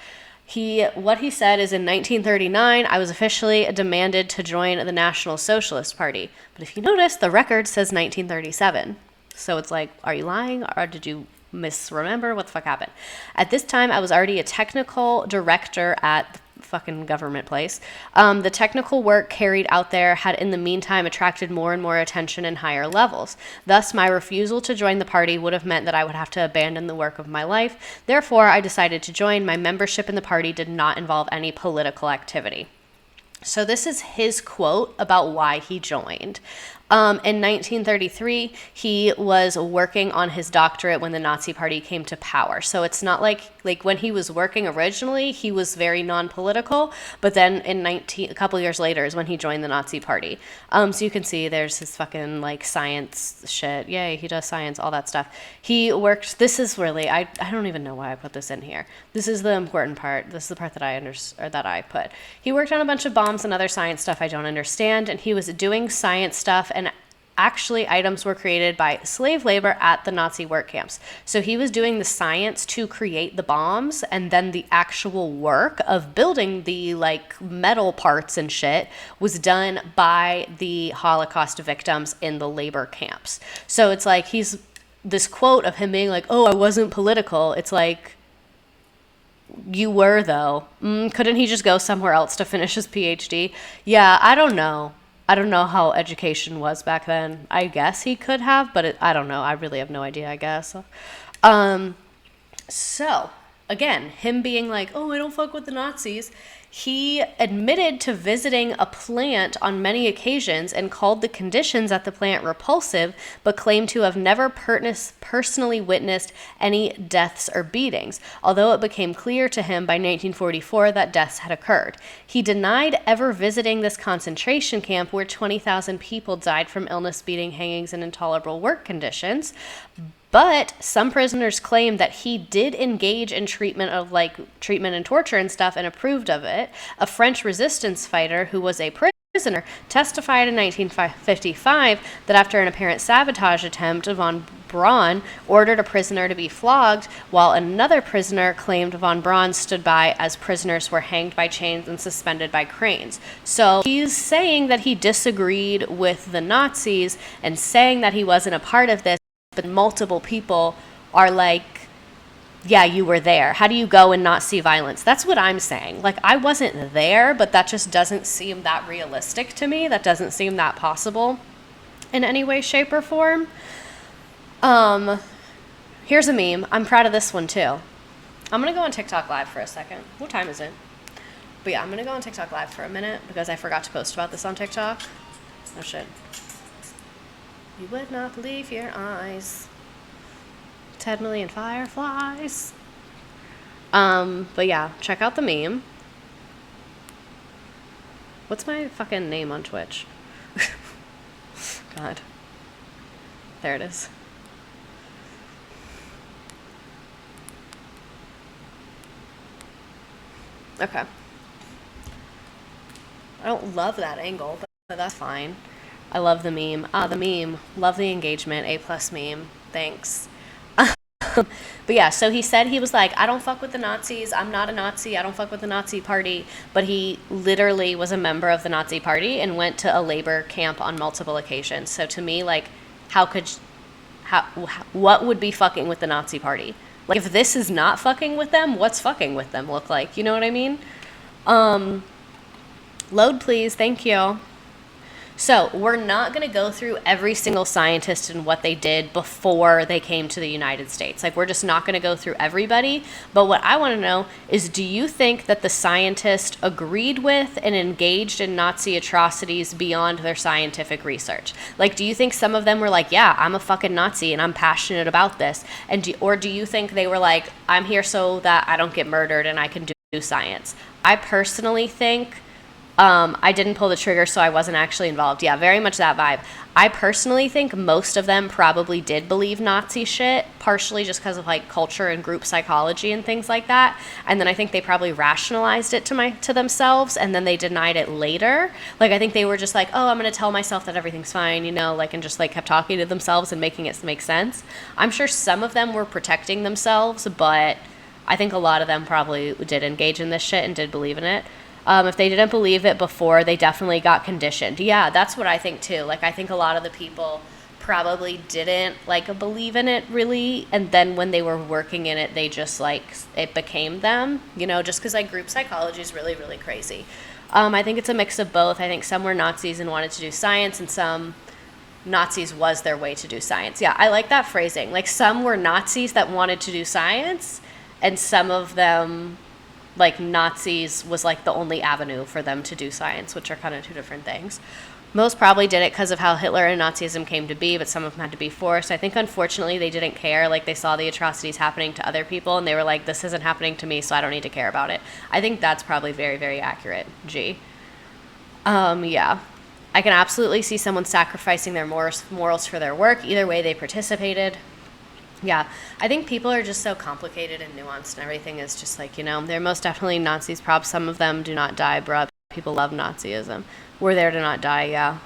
What he said is, in 1939, I was officially demanded to join the National Socialist Party. But if you notice, the record says 1937. So it's are you lying, or did you misremember? What the fuck happened? At this time, I was already a technical director at fucking government place. The technical work carried out there had in the meantime attracted more and more attention and higher levels. Thus, my refusal to join the party would have meant that I would have to abandon the work of my life. Therefore, I decided to join. My membership in the party did not involve any political activity. So this is his quote about why he joined. In 1933, he was working on his doctorate when the Nazi Party came to power. So it's not like when he was working originally, he was very non-political. But then a couple years later is when he joined the Nazi Party. So you can see there's his fucking science shit. Yay, he does science, all that stuff. He worked. This is really I don't even know why I put this in here. This is the important part. This is the part that I put. He worked on a bunch of bombs and other science stuff I don't understand, and he was doing science stuff, and actually items were created by slave labor at the Nazi work camps. So he was doing the science to create the bombs, and then the actual work of building the metal parts and shit was done by the Holocaust victims in the labor camps. So it's he's this quote of him being oh, I wasn't political. It's you were, though. Couldn't he just go somewhere else to finish his PhD? Yeah, I don't know. I don't know how education was back then. I guess he could have, but I don't know. I really have no idea, I guess. So, again, him being oh, I don't fuck with the Nazis. He admitted to visiting a plant on many occasions and called the conditions at the plant repulsive, but claimed to have never personally witnessed any deaths or beatings, although it became clear to him by 1944 that deaths had occurred. He denied ever visiting this concentration camp where 20,000 people died from illness, beating, hangings, and intolerable work conditions. But some prisoners claimed that he did engage in treatment and torture and stuff and approved of it. A French resistance fighter who was a prisoner testified in 1955 that after an apparent sabotage attempt, von Braun ordered a prisoner to be flogged, while another prisoner claimed von Braun stood by as prisoners were hanged by chains and suspended by cranes. So he's saying that he disagreed with the Nazis and saying that he wasn't a part of this. But multiple people are yeah, you were there. How do you go and not see violence? That's what I'm saying. I wasn't there, but that just doesn't seem that realistic to me. That doesn't seem that possible in any way, shape, or form. Here's a meme. I'm proud of this one, too. I'm going to go on TikTok Live for a second. What time is it? But yeah, I'm going to go on TikTok Live for a minute because I forgot to post about this on TikTok. Oh, shit. You would not believe your eyes. 10 million fireflies. But yeah, check out the meme. What's my fucking name on Twitch? God. There it is. Okay. I don't love that angle, but that's fine. I love the meme. The meme. Love the engagement. A+ meme. Thanks. But yeah, so he said he was like, I don't fuck with the Nazis. I'm not a Nazi. I don't fuck with the Nazi party. But he literally was a member of the Nazi party and went to a labor camp on multiple occasions. So to me, like, how could, how, what would be fucking with the Nazi party? Like, if this is not fucking with them, what's fucking with them look like? You know what I mean? Load, please. Thank you. So, we're not going to go through every single scientist and what they did before they came to the United States. Like, we're just not going to go through everybody. But what I want to know is, do you think that the scientists agreed with and engaged in Nazi atrocities beyond their scientific research? Like, do you think some of them were like, yeah, I'm a fucking Nazi and I'm passionate about this? Or do you think they were like, I'm here so that I don't get murdered and I can do science? I personally think I didn't pull the trigger, so I wasn't actually involved. Yeah, very much that vibe. I personally think most of them probably did believe Nazi shit, partially just because of like culture and group psychology and things like that. And then I think they probably rationalized it to themselves, and then they denied it later. Like, I think they were just like, oh, I'm going to tell myself that everything's fine, you know, like, and just like kept talking to themselves and making it make sense. I'm sure some of them were protecting themselves, but I think a lot of them probably did engage in this shit and did believe in it. If they didn't believe it before, they definitely got conditioned. Yeah, that's what I think too. Like, I think a lot of the people probably didn't like believe in it really, and then when they were working in it, they just like it became them. You know, just because like group psychology is really, really crazy. I think it's a mix of both. I think some were Nazis and wanted to do science, and some Nazis was their way to do science. Yeah, I like that phrasing. Like, some were Nazis that wanted to do science, and some of them, like, Nazis was like the only avenue for them to do science, which are kind of two different things. Most probably did it because of how Hitler and Nazism came to be, but some of them had to be forced. I think, unfortunately, they didn't care. Like, they saw the atrocities happening to other people, and they were like, this isn't happening to me, so I don't need to care about it. I think that's probably very, very accurate. G. Yeah. I can absolutely see someone sacrificing their morals for their work. Either way, they participated. Yeah, I think people are just so complicated and nuanced, and everything is just like, you know, they're most definitely Nazis. Probably some of them do not die, bruh. People love Nazism. We're there to not die, yeah.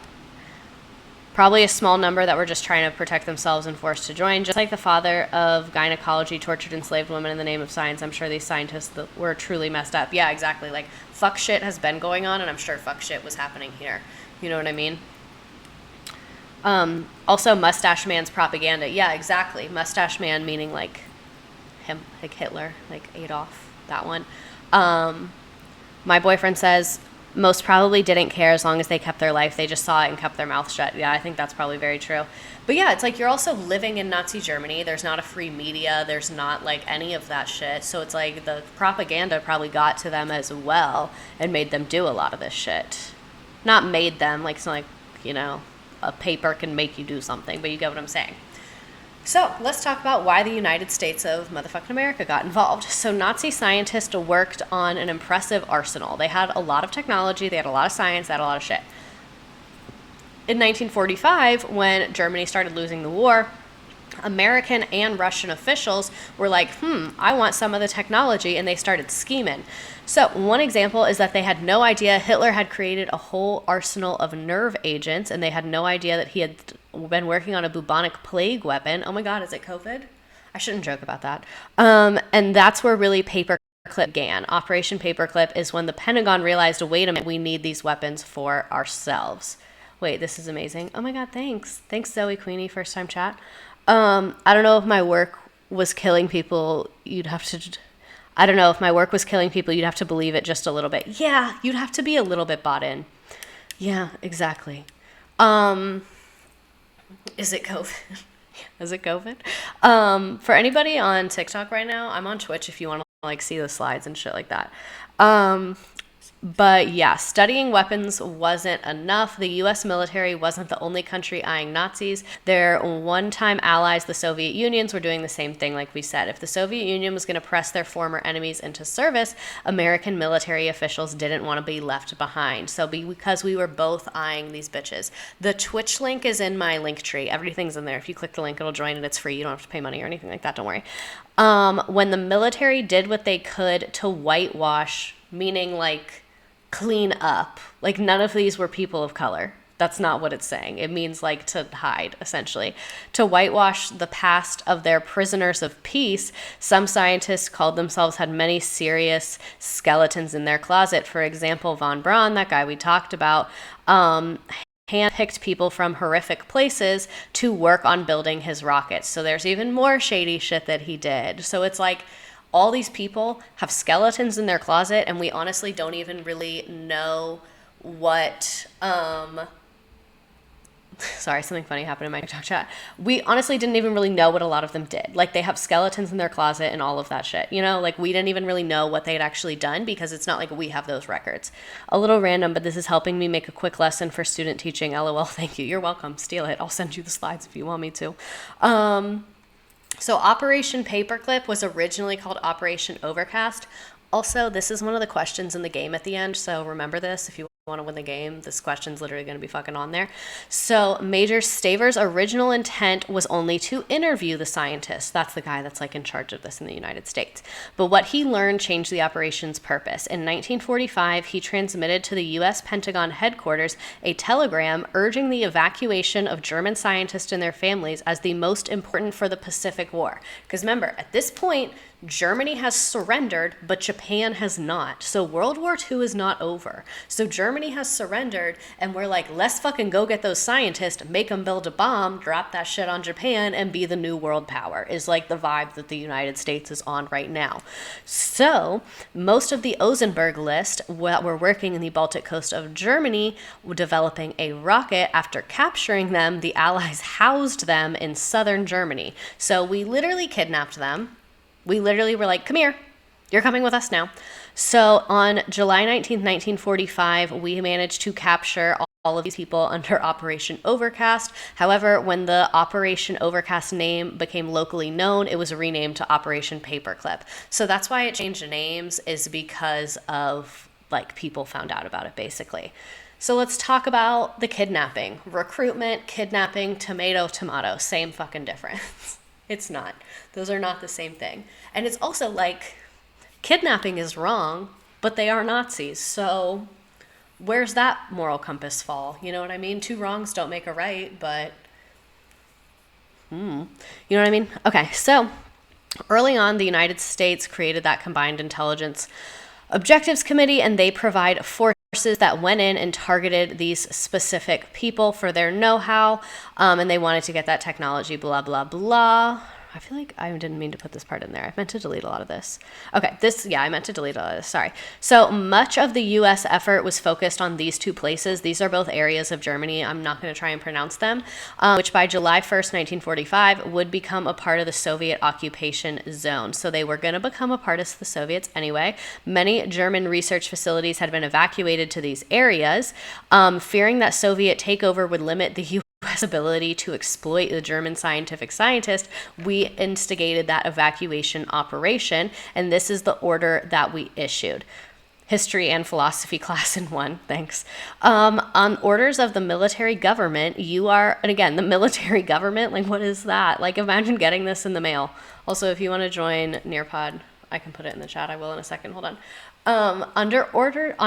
Probably a small number that were just trying to protect themselves and forced to join. Just like the father of gynecology tortured enslaved women in the name of science, I'm sure these scientists were truly messed up. Yeah, exactly. Like, fuck shit has been going on, and I'm sure fuck shit was happening here. You know what I mean? Also, Mustache Man's propaganda. Yeah, exactly. Mustache Man meaning like him, like Hitler, like Adolf, that one. My boyfriend says most probably didn't care as long as they kept their life. They just saw it and kept their mouth shut. Yeah, I think that's probably very true. But yeah, it's like you're also living in Nazi Germany. There's not a free media. There's not like any of that shit. So it's like the propaganda probably got to them as well and made them do a lot of this shit. Not made them, like, it's not like, you know, a paper can make you do something, but you get what I'm saying. So let's talk about why the United States of motherfucking America got involved. So Nazi scientists worked on an impressive arsenal. They had a lot of technology, they had a lot of science, they had a lot of shit. In 1945, when Germany started losing the war, American and Russian officials were like, I want some of the technology, and they started scheming. So one example is that they had no idea Hitler had created a whole arsenal of nerve agents, and they had no idea that he had been working on a bubonic plague weapon. Oh my God, is it COVID? I shouldn't joke about that. And that's where really Paperclip began. Operation Paperclip is when the Pentagon realized, wait a minute, we need these weapons for ourselves. Wait, this is amazing. Oh my God, thanks. Thanks, Zoe Queenie, first time chat. I don't know if my work was killing people. I don't know if my work was killing people. You'd have to believe it just a little bit. Yeah, you'd have to be a little bit bought in. Yeah, exactly. Is it COVID? Is it COVID? For anybody on TikTok right now, I'm on Twitch if you want to like see the slides and shit like that. But yeah, studying weapons wasn't enough. The U.S. military wasn't the only country eyeing Nazis. Their one-time allies, the Soviet Unions, were doing the same thing, like we said. If the Soviet Union was going to press their former enemies into service, American military officials didn't want to be left behind. So because we were both eyeing these bitches. The Twitch link is in my link tree. Everything's in there. If you click the link, it'll join and it's free. You don't have to pay money or anything like that. Don't worry. When the military did what they could to whitewash, meaning like clean up, like none of these were people of color. That's not what it's saying. It means like to hide, essentially. To whitewash the past of their prisoners of peace, some scientists called themselves had many serious skeletons in their closet. For example, von Braun, that guy we talked about, handpicked people from horrific places to work on building his rockets. So there's even more shady shit that he did. So it's like all these people have skeletons in their closet, and we honestly don't even really know what sorry, something funny happened in my TikTok chat. We honestly didn't even really know what a lot of them did. Like, they have skeletons in their closet and all of that shit, you know? Like, we didn't even really know what they had actually done because it's not like we have those records. A little random, but this is helping me make a quick lesson for student teaching. LOL, thank you. You're welcome. Steal it. I'll send you the slides if you want me to. So Operation Paperclip was originally called Operation Overcast. Also, this is one of the questions in the game at the end, so remember this if you want to win the game. This question's literally going to be fucking on there. So Major Staver's original intent was only to interview the scientist. That's the guy that's like in charge of this in the United States. But what he learned changed the operation's purpose. In 1945, he transmitted to the U.S. Pentagon headquarters a telegram urging the evacuation of German scientists and their families as the most important for the Pacific War. Because remember, at this point, Germany has surrendered, but Japan has not. So World War II is not over. So Germany has surrendered, and we're like, let's fucking go get those scientists, make them build a bomb, drop that shit on Japan, and be the new world power, is like the vibe that the United States is on right now. So most of the Ozenberg list were working in the Baltic coast of Germany, developing a rocket. After capturing them, the Allies housed them in southern Germany. So we literally kidnapped them. We literally were like, come here, you're coming with us now. So on July 19th, 1945, we managed to capture all of these people under Operation Overcast. However, when the Operation Overcast name became locally known, it was renamed to Operation Paperclip. So that's why it changed names, is because of like people found out about it basically. So let's talk about the kidnapping. Recruitment, kidnapping, tomato, same fucking difference. It's not. Those are not the same thing. And it's also like, kidnapping is wrong, but they are Nazis. So where's that moral compass fall? You know what I mean? Two wrongs don't make a right, but you know what I mean? Okay, so early on, the United States created that Combined Intelligence Objectives Committee, and they provide forces that went in and targeted these specific people for their know-how, and they wanted to get that technology, blah, blah, blah. I feel like I didn't mean to put this part in there. I meant to delete a lot of this. Okay, I meant to delete a lot of this. Sorry. So much of the U.S. effort was focused on these two places. These are both areas of Germany. I'm not going to try and pronounce them, which by July 1st, 1945, would become a part of the Soviet occupation zone. So they were going to become a part of the Soviets anyway. Many German research facilities had been evacuated to these areas, fearing that Soviet takeover would limit the U.S. ability to exploit the German scientific scientist. We instigated that evacuation operation, and this is the order that we issued. History and philosophy class in one, thanks. On orders of the military government, and again, the military government, like what is that? Like imagine getting this in the mail. Also, if you want to join Nearpod, I can put it in the chat. I will in a second, hold on. On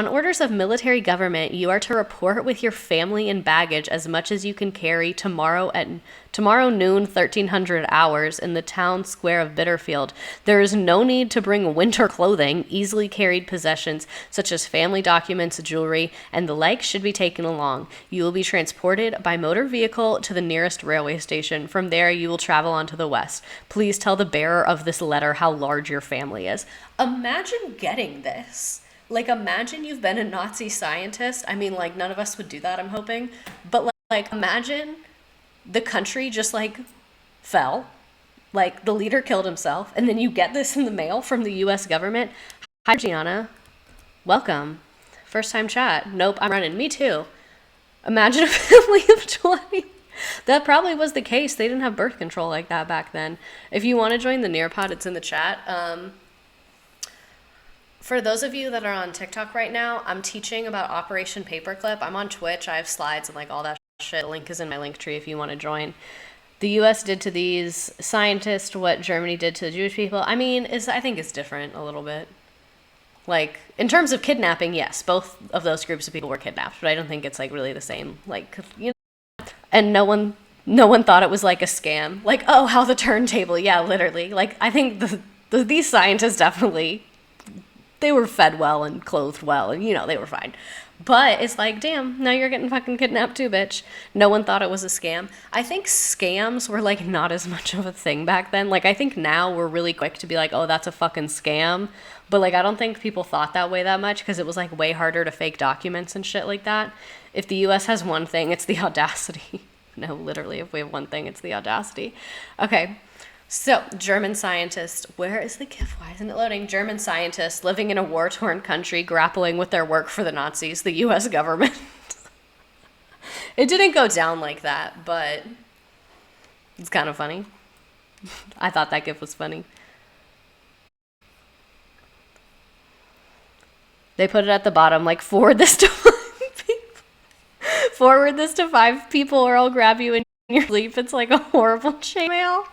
orders of military government, you are to report with your family and baggage as much as you can carry tomorrow noon, 1300 hours in the town square of Bitterfield. There is no need to bring winter clothing. Easily carried possessions such as family documents, jewelry, and the like should be taken along. You will be transported by motor vehicle to the nearest railway station. From there, you will travel on to the west. Please tell the bearer of this letter how large your family is. Imagine getting this. Like, imagine you've been a Nazi scientist. I mean, like, none of us would do that, I'm hoping. But, like imagine the country just, like, fell. Like, the leader killed himself. And then you get this in the mail from the U.S. government. Hi, Gianna. Welcome. First time chat. Nope, I'm running. Me too. Imagine a family of 20. That probably was the case. They didn't have birth control like that back then. If you want to join the Nearpod, it's in the chat. For those of you that are on TikTok right now, I'm teaching about Operation Paperclip. I'm on Twitch. I have slides and like all that shit. The link is in my link tree if you want to join. The U.S. did to these scientists what Germany did to the Jewish people. I mean, I think it's different a little bit. Like, in terms of kidnapping, yes, both of those groups of people were kidnapped, but I don't think it's like really the same. Like, and no one thought it was like a scam. Like, oh, how the turntable. Yeah, literally. Like, I think these scientists definitely, they were fed well and clothed well, and they were fine. But it's like, damn, now you're getting fucking kidnapped too, bitch. No one thought it was a scam. I think scams were like not as much of a thing back then. Like, I think now we're really quick to be like, oh, that's a fucking scam. But like, I don't think people thought that way that much because it was like way harder to fake documents and shit like that. If the US has one thing, it's the audacity. No, literally, if we have one thing, it's the audacity. Okay. So, German scientist, where is the GIF? Why isn't it loading? German scientists living in a war-torn country grappling with their work for the Nazis, the U.S. government. It didn't go down like that, but it's kind of funny. I thought that GIF was funny. They put it at the bottom, like, forward this to 5 people. Forward this to 5 people or I'll grab you in your sleep. It's like a horrible chain mail.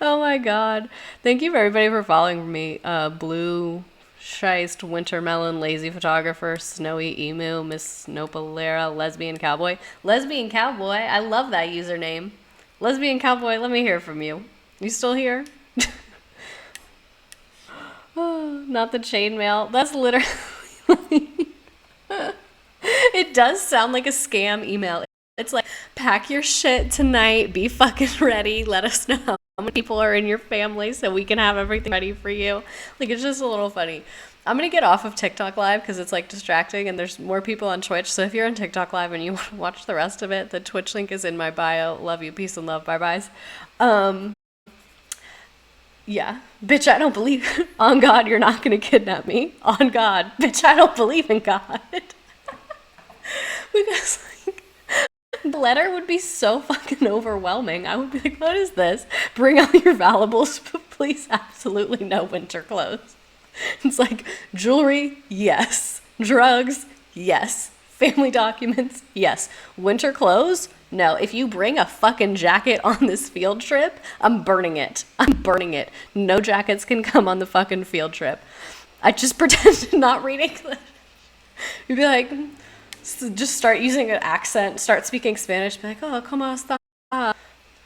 Oh my god. Thank you for everybody for following me. Blue Scheist, Wintermelon, Lazy Photographer, Snowy Emu, Miss Nopalera, Lesbian Cowboy. Lesbian Cowboy, I love that username. Lesbian Cowboy, let me hear from you. You still here? Oh, not the chainmail. That's literally... It does sound like a scam email. It's like, pack your shit tonight, be fucking ready, let us know how many people are in your family so we can have everything ready for you. Like, it's just a little funny. I'm going to get off of TikTok Live because it's like distracting and there's more people on Twitch. So if you're on TikTok Live and you want to watch the rest of it, the Twitch link is in my bio. Love you. Peace and love. Bye-byes. Yeah. Bitch, I don't believe... On God, you're not going to kidnap me. On God. Bitch, I don't believe in God. Because... the letter would be so fucking overwhelming. I would be like, what is this? Bring all your valuables, but please absolutely no winter clothes. It's like, jewelry, yes. Drugs, yes. Family documents, yes. Winter clothes, no. If you bring a fucking jacket on this field trip, I'm burning it. I'm burning it. No jackets can come on the fucking field trip. I just pretend to not read English. You'd be like... So just start using an accent, start speaking Spanish, be like, oh, ¿cómo está?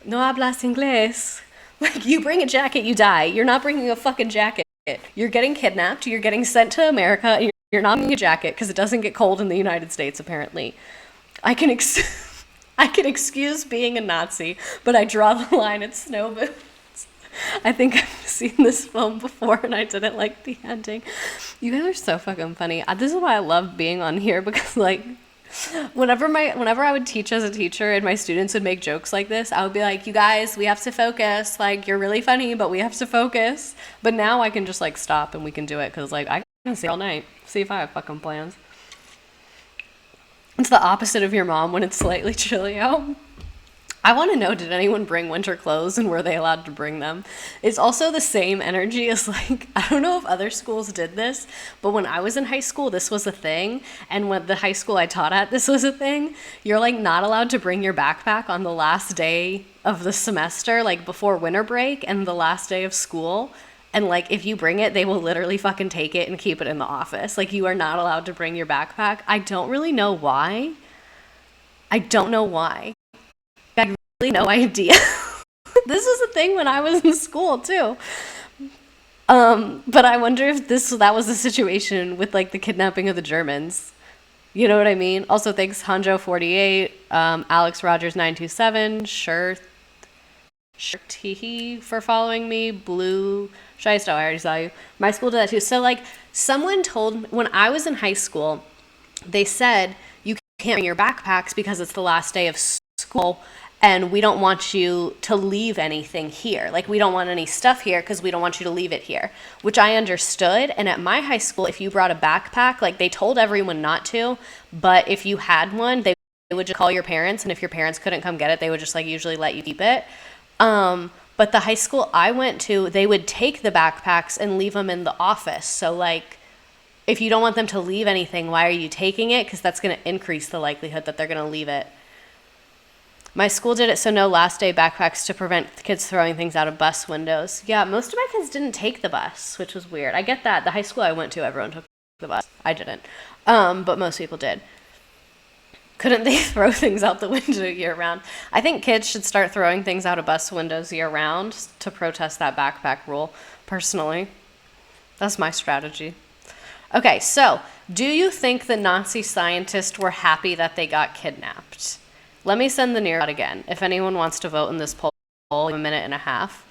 No hablas inglés. Like, you bring a jacket, you die. You're not bringing a fucking jacket. You're getting kidnapped, you're getting sent to America, and you're not bringing a jacket because it doesn't get cold in the United States, apparently. I can excuse being a Nazi, but I draw the line at snow boots. I think I've seen this film before and I didn't like the ending. You guys are so fucking funny. This is why I love being on here because like whenever I would teach as a teacher and my students would make jokes like this, I would be like, you guys, we have to focus. Like, you're really funny, but we have to focus. But now I can just like stop and we can do it because like I can stay all night. See if I have fucking plans. It's the opposite of your mom when it's slightly chilly out. I want to know, did anyone bring winter clothes and were they allowed to bring them? It's also the same energy as like, I don't know if other schools did this, but when I was in high school, this was a thing. And when the high school I taught at, this was a thing. You're like not allowed to bring your backpack on the last day of the semester, like before winter break and the last day of school. And like, if you bring it, they will literally fucking take it and keep it in the office. Like, you are not allowed to bring your backpack. I don't really know why. I don't know why. No idea. This was a thing when I was in school too. But I wonder if that was the situation with like the kidnapping of the Germans. You know what I mean? Also, thanks Hanjo48, Alex Rogers 927, Shirtihi for following me, Blue Shisto, I already saw you. My school did that too. So like, someone told me when I was in high school, they said you can't bring your backpacks because it's the last day of school. And we don't want you to leave anything here. Like, we don't want any stuff here because we don't want you to leave it here, which I understood. And at my high school, if you brought a backpack, like, they told everyone not to. But if you had one, they would just call your parents. And if your parents couldn't come get it, they would just, like, usually let you keep it. But the high school I went to, they would take the backpacks and leave them in the office. So, like, if you don't want them to leave anything, why are you taking it? Because that's going to increase the likelihood that they're going to leave it. My school did it so no last day backpacks to prevent kids throwing things out of bus windows. Yeah, most of my kids didn't take the bus, which was weird. I get that. The high school I went to, everyone took the bus. I didn't. But most people did. Couldn't they throw things out the window year round? I think kids should start throwing things out of bus windows year round to protest that backpack rule, personally. That's my strategy. Okay, so do you think the Nazi scientists were happy that they got kidnapped? Let me send the near out again. If anyone wants to vote in this poll, a minute and a half.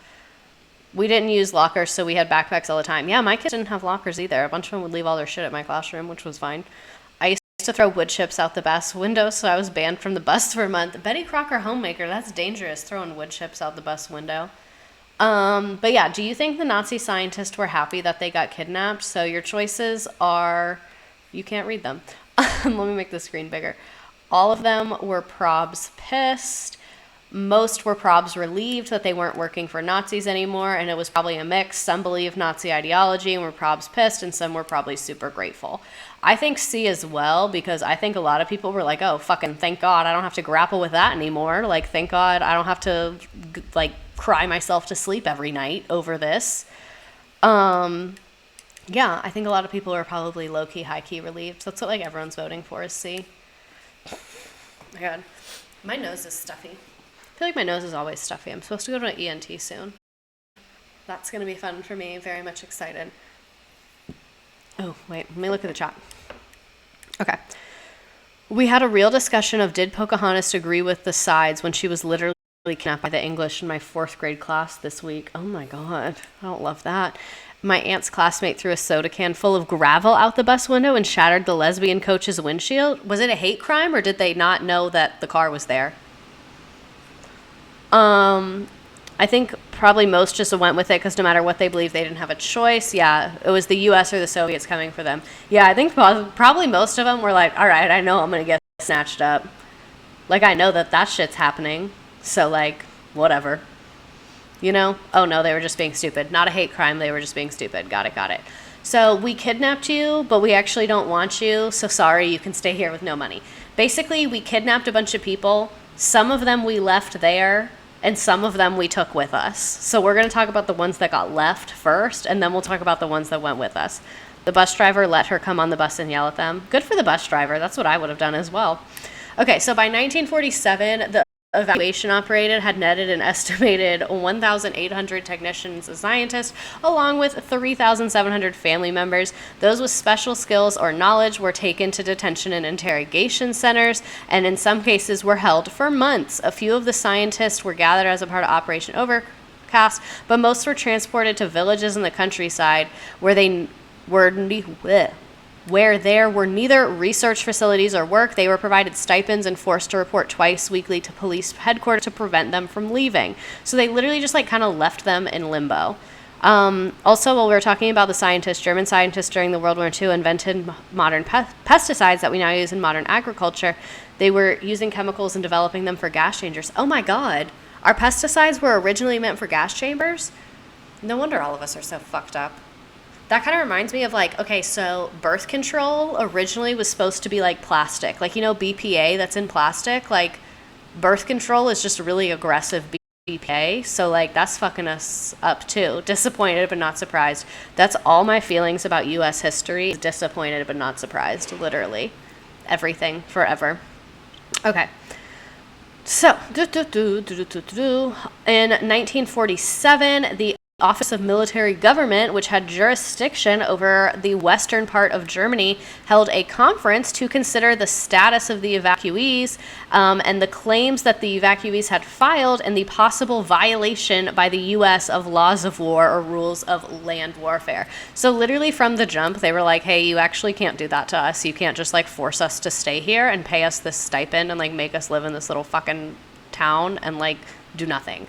We didn't use lockers, so we had backpacks all the time. Yeah, my kids didn't have lockers either. A bunch of them would leave all their shit at my classroom, which was fine. I used to throw wood chips out the bus window, so I was banned from the bus for a month. Betty Crocker homemaker, that's dangerous, throwing wood chips out the bus window. But yeah, do you think the Nazi scientists were happy that they got kidnapped? So your choices are, you can't read them. Let me make the screen bigger. All of them were probs pissed. Most were probs relieved that they weren't working for Nazis anymore, and it was probably a mix. Some believed Nazi ideology and were probs pissed, and some were probably super grateful. I think C as well, because I think a lot of people were like, oh, fucking thank God I don't have to grapple with that anymore. Like, thank God I don't have to, like, cry myself to sleep every night over this. Yeah, I think a lot of people are probably low-key, high-key relieved. That's what, like, everyone's voting for is C. Oh my God. My nose is stuffy. I feel like my nose is always stuffy. I'm supposed to go to an ENT soon. That's going to be fun for me. Very much excited. Oh, wait. Let me look at the chat. Okay. We had a real discussion of did Pocahontas agree with the sides when she was literally kidnapped by the English in my 4th grade class this week. Oh my God. I don't love that. My aunt's classmate threw a soda can full of gravel out the bus window and shattered the lesbian coach's windshield. Was it a hate crime or did they not know that the car was there? I think probably most just went with it because no matter what they believed, they didn't have a choice. Yeah, it was the U.S. or the Soviets coming for them. Yeah, I think probably most of them were like, all right, I know I'm going to get snatched up. Like, I know that shit's happening. So, like, whatever. You know? Oh, no, they were just being stupid. Not a hate crime. They were just being stupid. Got it. So we kidnapped you, but we actually don't want you. So sorry, you can stay here with no money. Basically, we kidnapped a bunch of people. Some of them we left there. And some of them we took with us. So we're going to talk about the ones that got left first, and then we'll talk about the ones that went with us. The bus driver let her come on the bus and yell at them. Good for the bus driver. That's what I would have done as well. Okay, so by 1947, the evacuation operated had netted an estimated 1,800 technicians and scientists, along with 3,700 family members. Those with special skills or knowledge were taken to detention and interrogation centers, and in some cases were held for months. A few of the scientists were gathered as a part of Operation Overcast, but most were transported to villages in the countryside where there were neither research facilities or work. They were provided stipends and forced to report twice weekly to police headquarters to prevent them from leaving. So they literally just like kind of left them in limbo. Also, while we were talking about the scientists, German scientists during the World War II invented modern pesticides that we now use in modern agriculture. They were using chemicals and developing them for gas chambers. Oh my God. Our pesticides were originally meant for gas chambers? No wonder all of us are so fucked up. That kind of reminds me of like, okay, so birth control originally was supposed to be like plastic. Like, you know, BPA that's in plastic. Like, birth control is just really aggressive BPA. So, like, that's fucking us up too. Disappointed but not surprised. That's all my feelings about U.S. history. Disappointed but not surprised. Literally. Everything. Forever. Okay. So, in 1947, the Office of Military Government, which had jurisdiction over the western part of Germany, held a conference to consider the status of the evacuees and the claims that the evacuees had filed and the possible violation by the U.S. of laws of war or rules of land warfare. So literally from the jump, they were like, hey, you actually can't do that to us. You can't just like force us to stay here and pay us this stipend and like make us live in this little fucking town and like do nothing.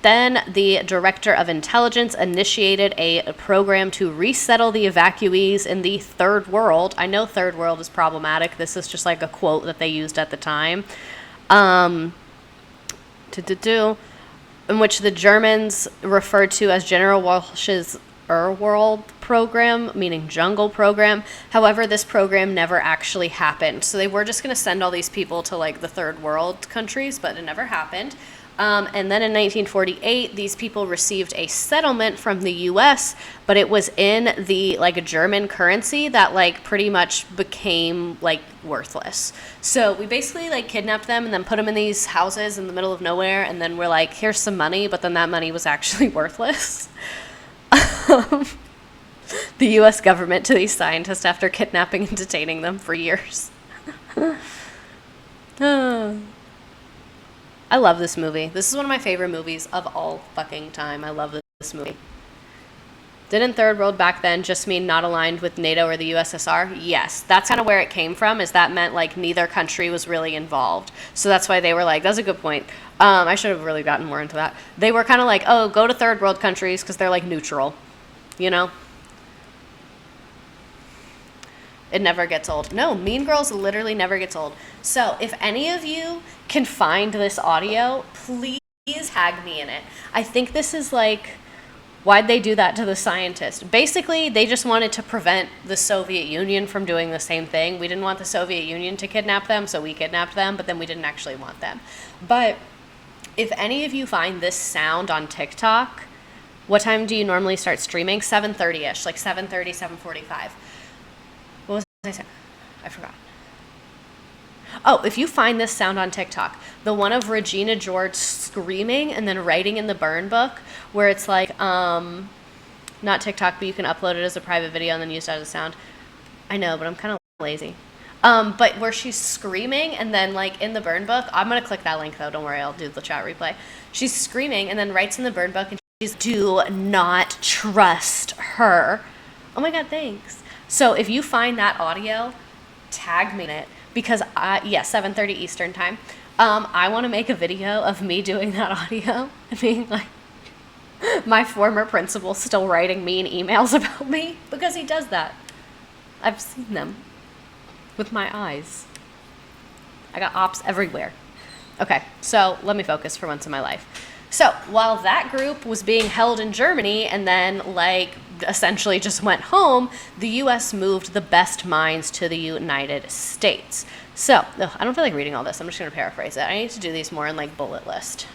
Then the Director of Intelligence initiated a program to resettle the evacuees in the Third World. I know Third World is problematic. This is just like a quote that they used at the time. In which the Germans referred to as General Walsh's World program, meaning jungle program. However, this program never actually happened. So they were just going to send all these people to like the Third World countries, but it never happened. And then in 1948, these people received a settlement from the U.S., but it was in the like German currency that like pretty much became like worthless. So we basically like kidnapped them and then put them in these houses in the middle of nowhere, and then we're like, here's some money, but then that money was actually worthless. The U.S. government to these scientists after kidnapping and detaining them for years. I love this movie. This is one of my favorite movies of all fucking time. I love this movie. Didn't third world back then just mean not aligned with NATO or the USSR? Yes. That's kind of where it came from, is that meant like neither country was really involved. So that's why they were like, that's a good point. I should have really gotten more into that. They were kind of like, oh, go to third world countries because they're like neutral, you know? It never gets old. No, Mean Girls literally never gets old. So if any of you can find this audio, please tag me in it. I think this is like, why'd they do that to the scientist? Basically, they just wanted to prevent the Soviet Union from doing the same thing. We didn't want the Soviet Union to kidnap them, so we kidnapped them, but then we didn't actually want them. But if any of you find this sound on TikTok, what time do you normally start streaming? 7:30-ish, like 7:30, 7:45. What was I saying? I forgot. Oh, if you find this sound on TikTok, the one of Regina George screaming and then writing in the burn book, where it's like, not TikTok, but you can upload it as a private video and then use it as a sound. I know, but I'm kind of lazy. But where she's screaming and then like in the burn book, I'm going to click that link though. Don't worry, I'll do the chat replay. She's screaming and then writes in the burn book and she's, do not trust her. Oh my God, thanks. So if you find that audio, tag me in it, because 7:30 Eastern time. I want to make a video of me doing that audio and being like, my former principal still writing mean emails about me, because he does that. I've seen them with my eyes. I got ops everywhere. Okay, so let me focus for once in my life. So while that group was being held in Germany and then like essentially just went home, the U.S. moved the best minds to the United States. So I don't feel like reading all this. I'm just going to paraphrase it. I need to do these more in like bullet list.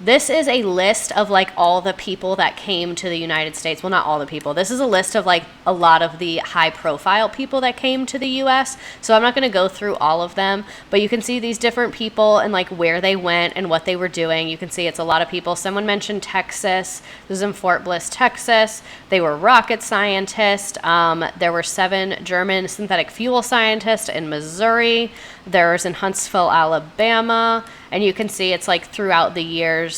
This is a list of like all the people that came to the United States. Well, not all the people. This is a list of like a lot of the high profile people that came to the US. So I'm not going to go through all of them, but you can see these different people and like where they went and what they were doing. You can see it's a lot of people. Someone mentioned Texas. This is in Fort Bliss, Texas. They were rocket scientists. There were 7 German synthetic fuel scientists in Missouri. There's in Huntsville, Alabama. And you can see it's like throughout the years.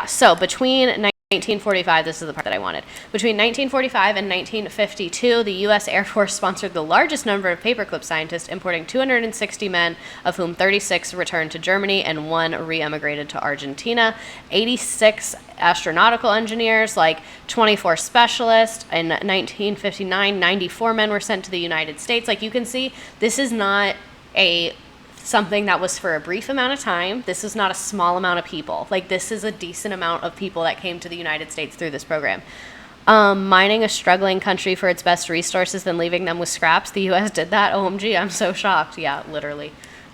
So between 1945, this is the part that I wanted. Between 1945 and 1952, the U.S. Air Force sponsored the largest number of paperclip scientists, importing 260 men, of whom 36 returned to Germany and 1 re-emigrated to Argentina. 86 astronautical engineers, like 24 specialists. In 1959, 94 men were sent to the United States. Like you can see, this is not something that was for a brief amount of time. This is not a small amount of people. Like this is a decent amount of people that came to the United States through this program. Mining a struggling country for its best resources, then leaving them with scraps. The U.S. did that. OMG, I'm so shocked. Yeah, literally.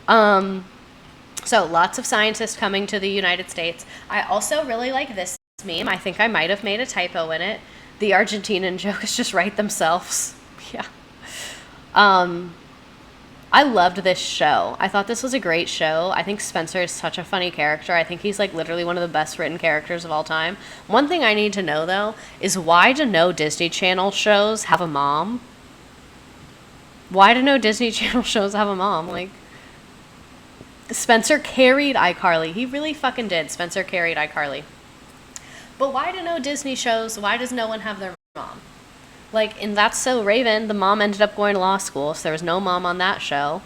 So lots of scientists coming to the United States. I also really like this meme. I think I might have made a typo in it. The Argentinian joke is just write themselves. Yeah. I loved this show. I thought this was a great show. I think Spencer is such a funny character. I think he's like literally one of the best written characters of all time. One thing I need to know though is, why do no Disney Channel shows have a mom? Why do no Disney Channel shows have a mom? Like, Spencer carried iCarly. He really fucking did. Spencer carried iCarly. But why do no Disney shows, why does no one have their mom? Like, in That's So Raven, the mom ended up going to law school, so there was no mom on that show.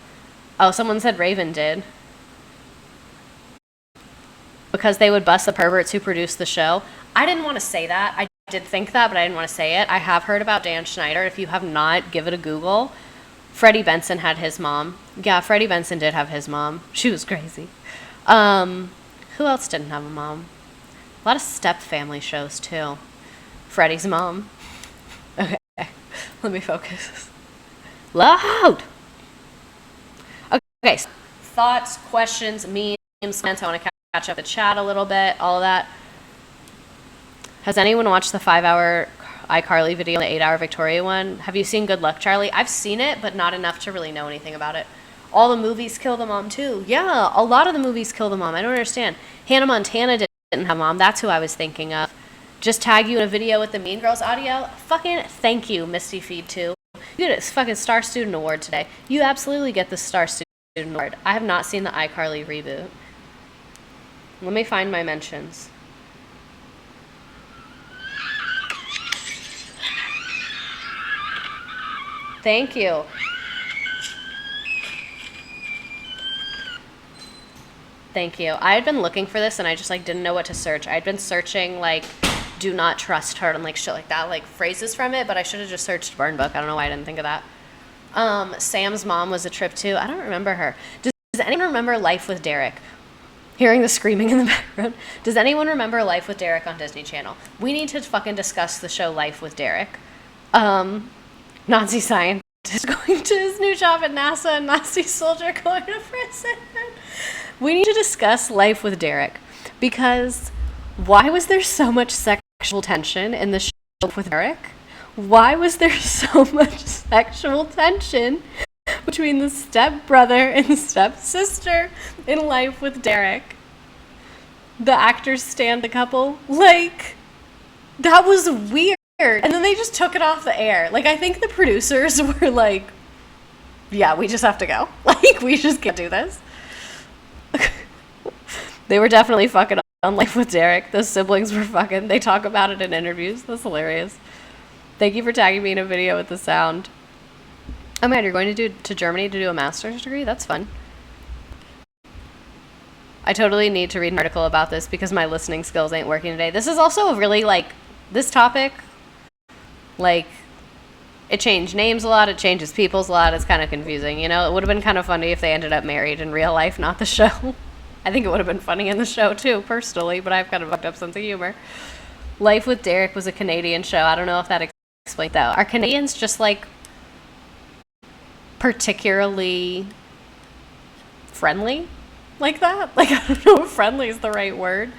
Oh, someone said Raven did. Because they would bust the perverts who produced the show. I didn't want to say that. I did think that, but I didn't want to say it. I have heard about Dan Schneider. If you have not, give it a Google. Freddie Benson had his mom. Yeah, Freddie Benson did have his mom. She was crazy. Who else didn't have a mom? A lot of step family shows, too. Freddie's mom. Okay, let me focus. Loud! Okay, so thoughts, questions, memes, comments. I want to catch up the chat a little bit, all of that. Has anyone watched the 5-hour iCarly video and the 8-hour Victoria one? Have you seen Good Luck, Charlie? I've seen it, but not enough to really know anything about it. All the movies kill the mom, too. Yeah, a lot of the movies kill the mom. I don't understand. Hannah Montana didn't have a mom. That's who I was thinking of. Just tag you in a video with the Mean Girls audio. Fucking thank you, Misty Feed 2. You get a fucking Star Student Award today. You absolutely get the Star Student Award. I have not seen the iCarly reboot. Let me find my mentions. Thank you. Thank you. I had been looking for this and I just like didn't know what to search. I'd been searching like do not trust her and like shit like that, like phrases from it, but I should have just searched burn book. I don't know why I didn't think of that. Sam's mom was a trip too. I don't remember her. Does anyone remember Life with Derek? Hearing the screaming in the background. Does anyone remember Life with Derek on Disney Channel? We need to fucking discuss the show Life with Derek. Nazi scientist going to his new job at NASA and Nazi soldier going to prison. We need to discuss Life with Derek because why was there so much sexual tension in the show with Derek? Why was there so much sexual tension between the stepbrother and stepsister in Life with Derek? The actors stand the couple. Like, that was weird. And then they just took it off the air. Like, I think the producers were like, yeah, we just have to go. Like, we just can't do this. They were definitely fucking on Life with Derek. Those siblings were fucking. They talk about it in interviews. That's hilarious. Thank you for tagging me in a video with the sound. Oh man, you're going to Germany to do a master's degree? That's fun. I totally need to read an article about this because my listening skills ain't working today. This is also really like, this topic, like, it changed names a lot, it changes people's a lot, it's kind of confusing, you know? It would have been kind of funny if they ended up married in real life, not the show. I think it would have been funny in the show too, personally, but I have kind of fucked up sense of humor. Life with Derek was a Canadian show. I don't know if that explained that. Are Canadians just like particularly friendly like that? Like, I don't know if friendly is the right word.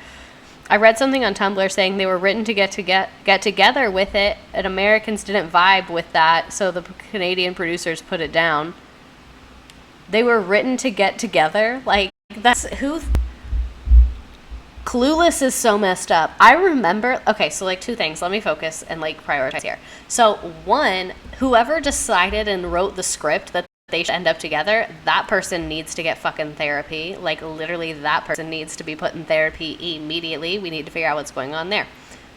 I read something on Tumblr saying they were written to get together with it, and Americans didn't vibe with that, so the Canadian producers put it down. They were written to get together? Like, that's who... Clueless is so messed up. I remember... Okay, so, like, two things. Let me focus and, like, prioritize here. So, one, whoever decided and wrote the script that they should end up together, that person needs to get fucking therapy. Like, literally, that person needs to be put in therapy immediately. We need to figure out what's going on there.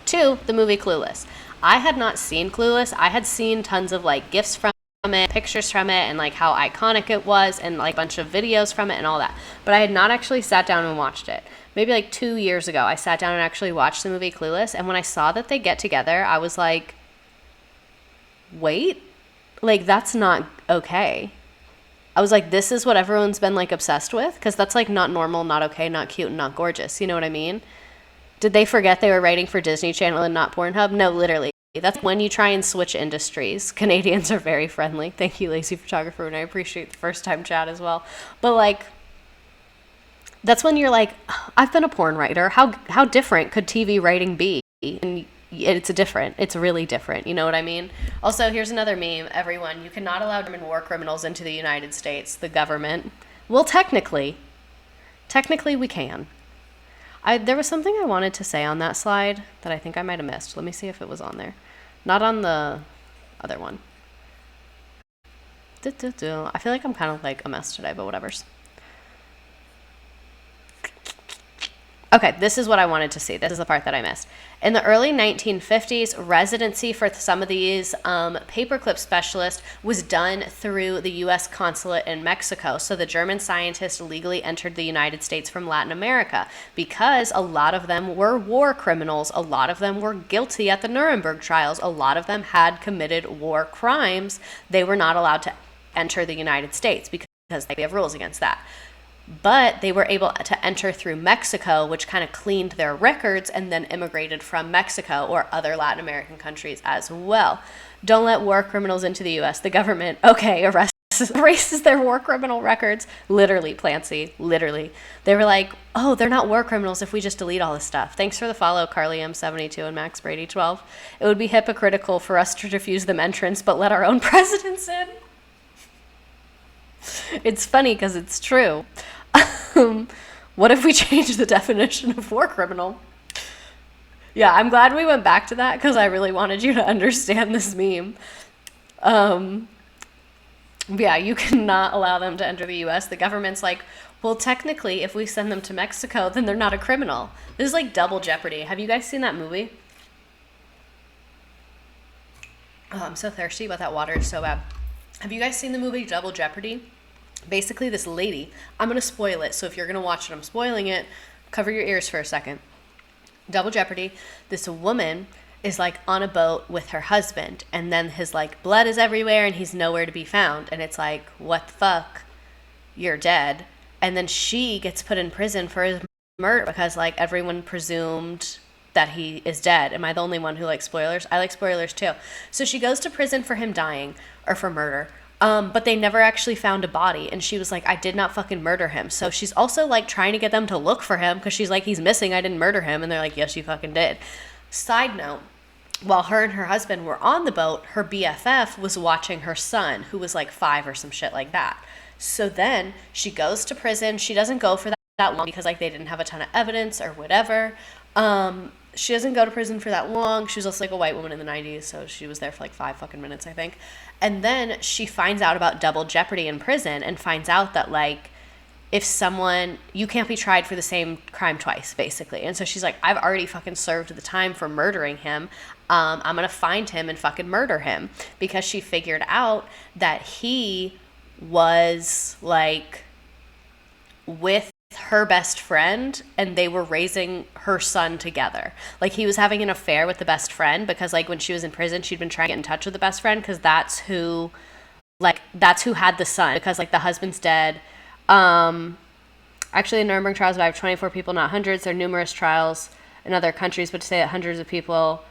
Two, the movie Clueless. I had not seen Clueless. I had seen tons of, like, gifs from it, pictures from it, and, like, how iconic it was, and, like, a bunch of videos from it and all that. But I had not actually sat down and watched it. Maybe, like, 2 years ago, I sat down and actually watched the movie Clueless, and when I saw that they get together, I was like, wait? Like, that's not okay. I was like, this is what everyone's been, like, obsessed with? Because that's, like, not normal, not okay, not cute, and not gorgeous. You know what I mean? Did they forget they were writing for Disney Channel and not Pornhub? No, literally. That's when you try and switch industries. Canadians are very friendly. Thank you, Lazy Photographer, and I appreciate the first-time chat as well. But, like, that's when you're like, I've been a porn writer. How different could TV writing be? And it's really different. You know what I mean? Also, here's another meme. Everyone, you cannot allow German war criminals into the United States. The government. Well, technically we can. There was something I wanted to say on that slide that I think I might have missed. Let me see if it was on there. Not on the other one. I feel like I'm kind of like a mess today, but whatever's. Okay, this is what I wanted to see. This is the part that I missed. In the early 1950s, residency for some of these paperclip specialists was done through the U.S. consulate in Mexico. So the German scientists legally entered the United States from Latin America because a lot of them were war criminals. A lot of them were guilty at the Nuremberg trials. A lot of them had committed war crimes. They were not allowed to enter the United States because they have rules against that. But they were able to enter through Mexico, which kind of cleaned their records, and then immigrated from Mexico or other Latin American countries as well. Don't let war criminals into the U.S. The government, okay, arrest erases their war criminal records. Literally, Plancy, literally. They were like, oh, they're not war criminals if we just delete all this stuff. Thanks for the follow, Carly M72 and Max Brady 12. It would be hypocritical for us to refuse them entrance, but let our own presidents in. It's funny because it's true. What if we change the definition of war criminal? Yeah, I'm glad we went back to that because I really wanted you to understand this meme. Yeah, you cannot allow them to enter the U.S. The government's like, well, technically, if we send them to Mexico, then they're not a criminal. This is like double jeopardy. Have you guys seen that movie? Oh, I'm so thirsty, but that water is so bad. Have you guys seen the movie Double Jeopardy? Basically, this lady, I'm going to spoil it, so if you're going to watch it, I'm spoiling it. Cover your ears for a second. Double Jeopardy, this woman is like on a boat with her husband, and then his like blood is everywhere and he's nowhere to be found, and it's like, what the fuck, you're dead. And then she gets put in prison for his murder because like everyone presumed that he is dead. Am I the only one who likes spoilers? I like spoilers too. So she goes to prison for him dying, or for murder. But they never actually found a body. And she was like, I did not fucking murder him. So she's also like trying to get them to look for him because she's like, he's missing. I didn't murder him. And they're like, yes, you fucking did. Side note, while her and her husband were on the boat, her BFF was watching her son, who was like 5 or some shit like that. So then she goes to prison. She doesn't go for that long because like they didn't have a ton of evidence or whatever. She doesn't go to prison for that long. She was also like a white woman in the 90s, so she was there for like 5 fucking minutes, I think. And then she finds out about double jeopardy in prison and finds out that like if someone, you can't be tried for the same crime twice, basically. And so she's like, I've already fucking served the time for murdering him. I'm going to find him and fucking murder him, because she figured out that he was like with her best friend and they were raising her son together. Like he was having an affair with the best friend because like when she was in prison, she'd been trying to get in touch with the best friend because that's who had the son, because like the husband's dead. Actually, the Nuremberg trials survived 24 people, not hundreds. There are numerous trials in other countries, but to say that hundreds of people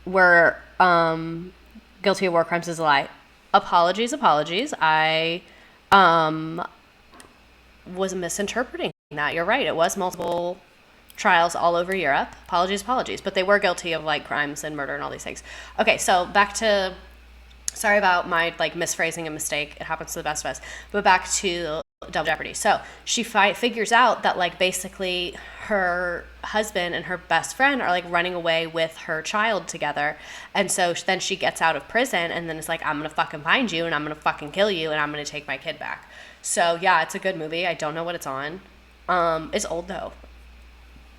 were guilty of war crimes is a lie. Apologies. I was misinterpreting that. You're right. It was multiple trials all over Europe. Apologies. But they were guilty of like crimes and murder and all these things. Okay, so back to, sorry about my like misphrasing and mistake. It happens to the best of us. But back to Double Jeopardy. So she figures out that like basically her husband and her best friend are like running away with her child together. And so then she gets out of prison and then it's like, I'm going to fucking find you and I'm going to fucking kill you and I'm going to take my kid back. So yeah, it's a good movie. I don't know what it's on. It's old though.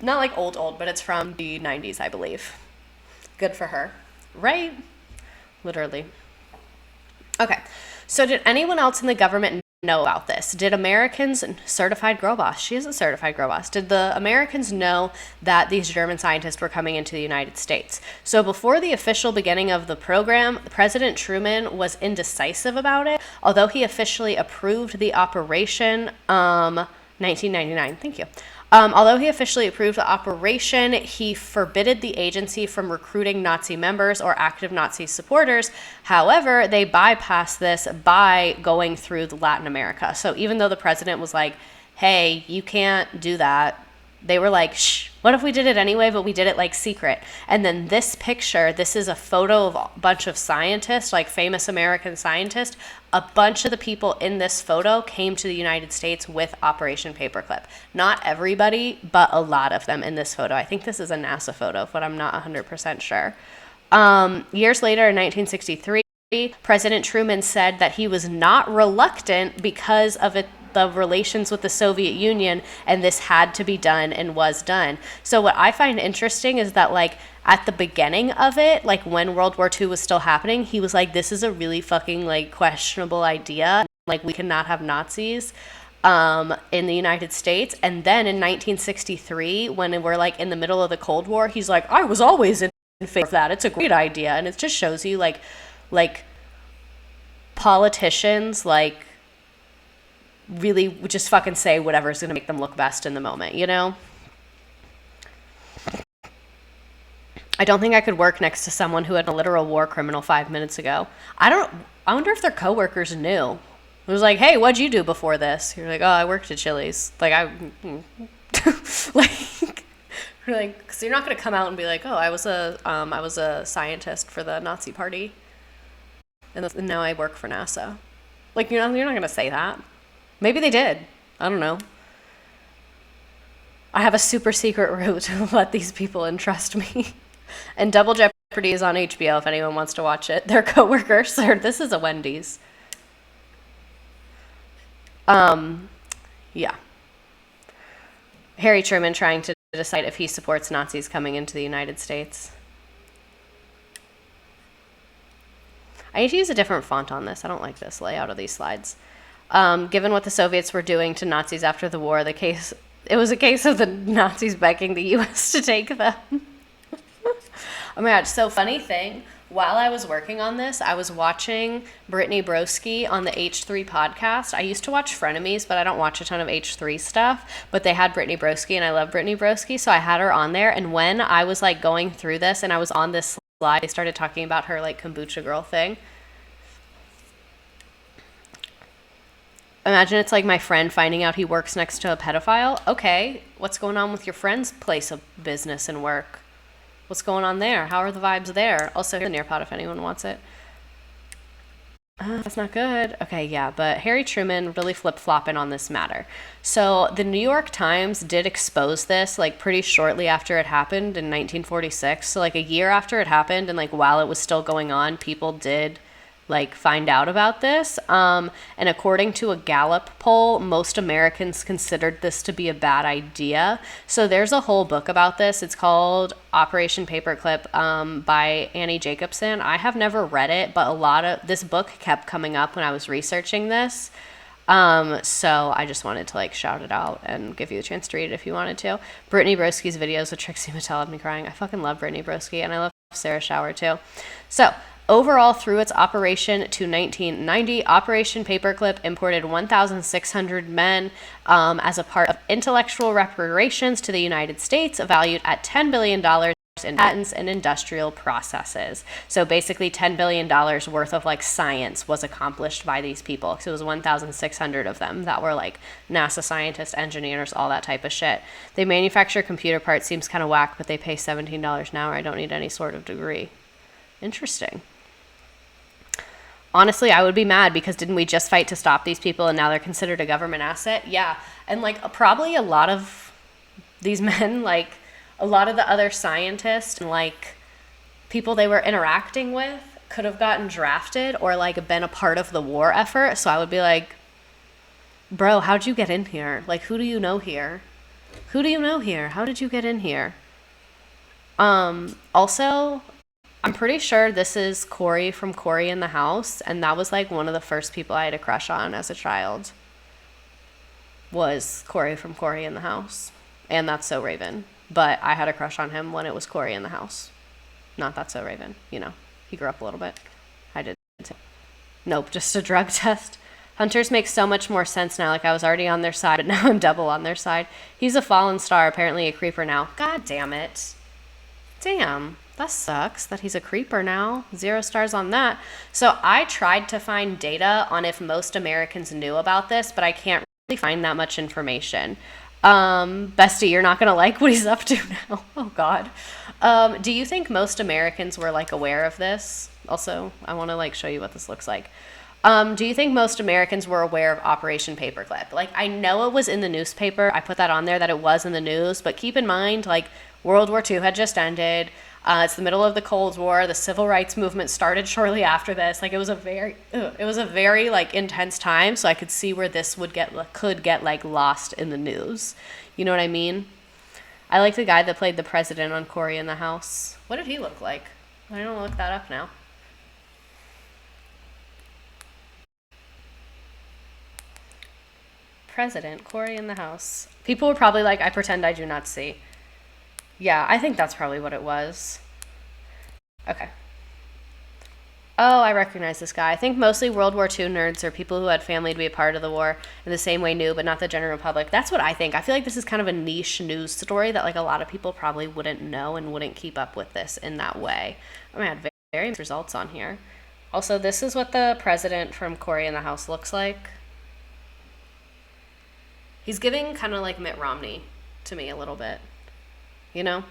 Not like old, but it's from the 90s, I believe. Good for her. Right? Literally. Okay. So did anyone else in the government know about this? Did Americans, certified girl boss, she is a certified girl boss, did the Americans know that these German scientists were coming into the United States? So before the official beginning of the program, President Truman was indecisive about it, although he officially approved the operation, 1999, thank you. Although he officially approved the operation, he forbade the agency from recruiting Nazi members or active Nazi supporters. However, they bypassed this by going through Latin America. So even though the president was like, hey, you can't do that, they were like, shh, what if we did it anyway, but we did it like secret? And then this picture, this is a photo of a bunch of scientists, like famous American scientists. A bunch of the people in this photo came to the United States with Operation Paperclip. Not everybody, but a lot of them in this photo. I think this is a NASA photo, but I'm not 100% sure. Years later, in 1963, President Truman said that he was not reluctant because of the relations with the Soviet Union, and this had to be done and was done. So what I find interesting is that like at the beginning of it, like when World War II was still happening, he was like, this is a really fucking like questionable idea. Like we cannot have Nazis in the United States. And then in 1963, when we're like in the middle of the Cold War, he's like, I was always in favor of that. It's a great idea. And it just shows you like politicians like really just fucking say whatever's going to make them look best in the moment, you know? I don't think I could work next to someone who had a literal war criminal 5 minutes ago. I wonder if their coworkers knew. It was like, hey, what'd you do before this? You're like, oh, I worked at Chili's. Like, like, so you're not gonna come out and be like, oh, I was a scientist for the Nazi Party, and now I work for NASA. Like, you're not gonna say that. Maybe they did. I don't know. I have a super secret route to let these in and trust me. And Double Jeopardy is on HBO if anyone wants to watch it. They're coworkers. This is a Wendy's. Yeah. Harry Truman trying to decide if he supports Nazis coming into the United States. I need to use a different font on this. I don't like this layout of these slides. Given what the Soviets were doing to Nazis after the war, it was a case of the Nazis begging the U.S. to take them. Oh my God. So funny thing, while I was working on this, I was watching Brittany Broski on the H3 podcast. I used to watch Frenemies, but I don't watch a ton of H3 stuff. But they had Brittany Broski, and I love Brittany Broski, so I had her on there. And when I was like going through this and I was on this slide, they started talking about her like kombucha girl thing. Imagine it's like my friend finding out he works next to a pedophile. Okay, what's going on with your friend's place of business and work? What's going on there? How are the vibes there? Also, here's the Nearpod if anyone wants it. That's not good. Okay, yeah, but Harry Truman really flip-flopping on this matter. So the New York Times did expose this like pretty shortly after it happened in 1946. So like a year after it happened, and like while it was still going on, people did like find out about this. And according to a Gallup poll, most Americans considered this to be a bad idea. So there's a whole book about this. It's called Operation Paperclip by Annie Jacobson. I have never read it, but this book kept coming up when I was researching this. So I just wanted to like shout it out and give you a chance to read it if you wanted to. Brittany Broski's videos with Trixie Mattel had me crying. I fucking love Brittany Broski, and I love Sarah Shower too. So overall, through its operation to 1990, Operation Paperclip imported 1,600 men as a part of intellectual reparations to the United States, valued at $10 billion in patents and industrial processes. So basically $10 billion worth of like science was accomplished by these people. So it was 1,600 of them that were like NASA scientists, engineers, all that type of shit. They manufacture computer parts, seems kind of whack, but they pay $17 an hour. I don't need any sort of degree. Interesting. Honestly, I would be mad because didn't we just fight to stop these people and now they're considered a government asset? Yeah. And like probably a lot of these men, like a lot of the other scientists and like people they were interacting with could have gotten drafted or like been a part of the war effort. So I would be like, bro, how'd you get in here? Like, who do you know here? Who do you know here? How did you get in here? Also, I'm pretty sure this is Corey from Corey in the House, and that was like one of the first people I had a crush on as a child was Corey from Corey in the House. And That's So Raven. But I had a crush on him when it was Corey in the House. Not That's So Raven, you know. He grew up a little bit. I did too. Nope, just a drug test. Hunters make so much more sense now. Like I was already on their side, but now I'm double on their side. He's a fallen star, apparently a creeper now. God damn it. Damn. That sucks that he's a creeper now. 0 stars on that. So I tried to find data on if most Americans knew about this, but I can't really find that much information. Bestie, you're not going to like what he's up to now. Oh, God. Do you think most Americans were, like, aware of this? Also, I want to, like, show you what this looks like. Do you think most Americans were aware of Operation Paperclip? Like, I know it was in the newspaper. I put that on there that it was in the news. But keep in mind, like, World War II had just ended. It's the middle of the Cold War. The civil rights movement started shortly after this. Like it was a very like intense time. So I could see where this could get like lost in the news. You know what I mean? I like the guy that played the president on Corey in the House. What did he look like? I don't look that up now. President Corey in the House. People were probably like, I pretend I do not see. Yeah, I think that's probably what it was. Okay. Oh, I recognize this guy. I think mostly World War II nerds are people who had family to be a part of the war in the same way knew, but not the general public. That's what I think. I feel like this is kind of a niche news story that like a lot of people probably wouldn't know and wouldn't keep up with this in that way. I mean, I had very results on here. Also, this is what the president from Cory in the House looks like. He's giving kind of like Mitt Romney to me a little bit. You know?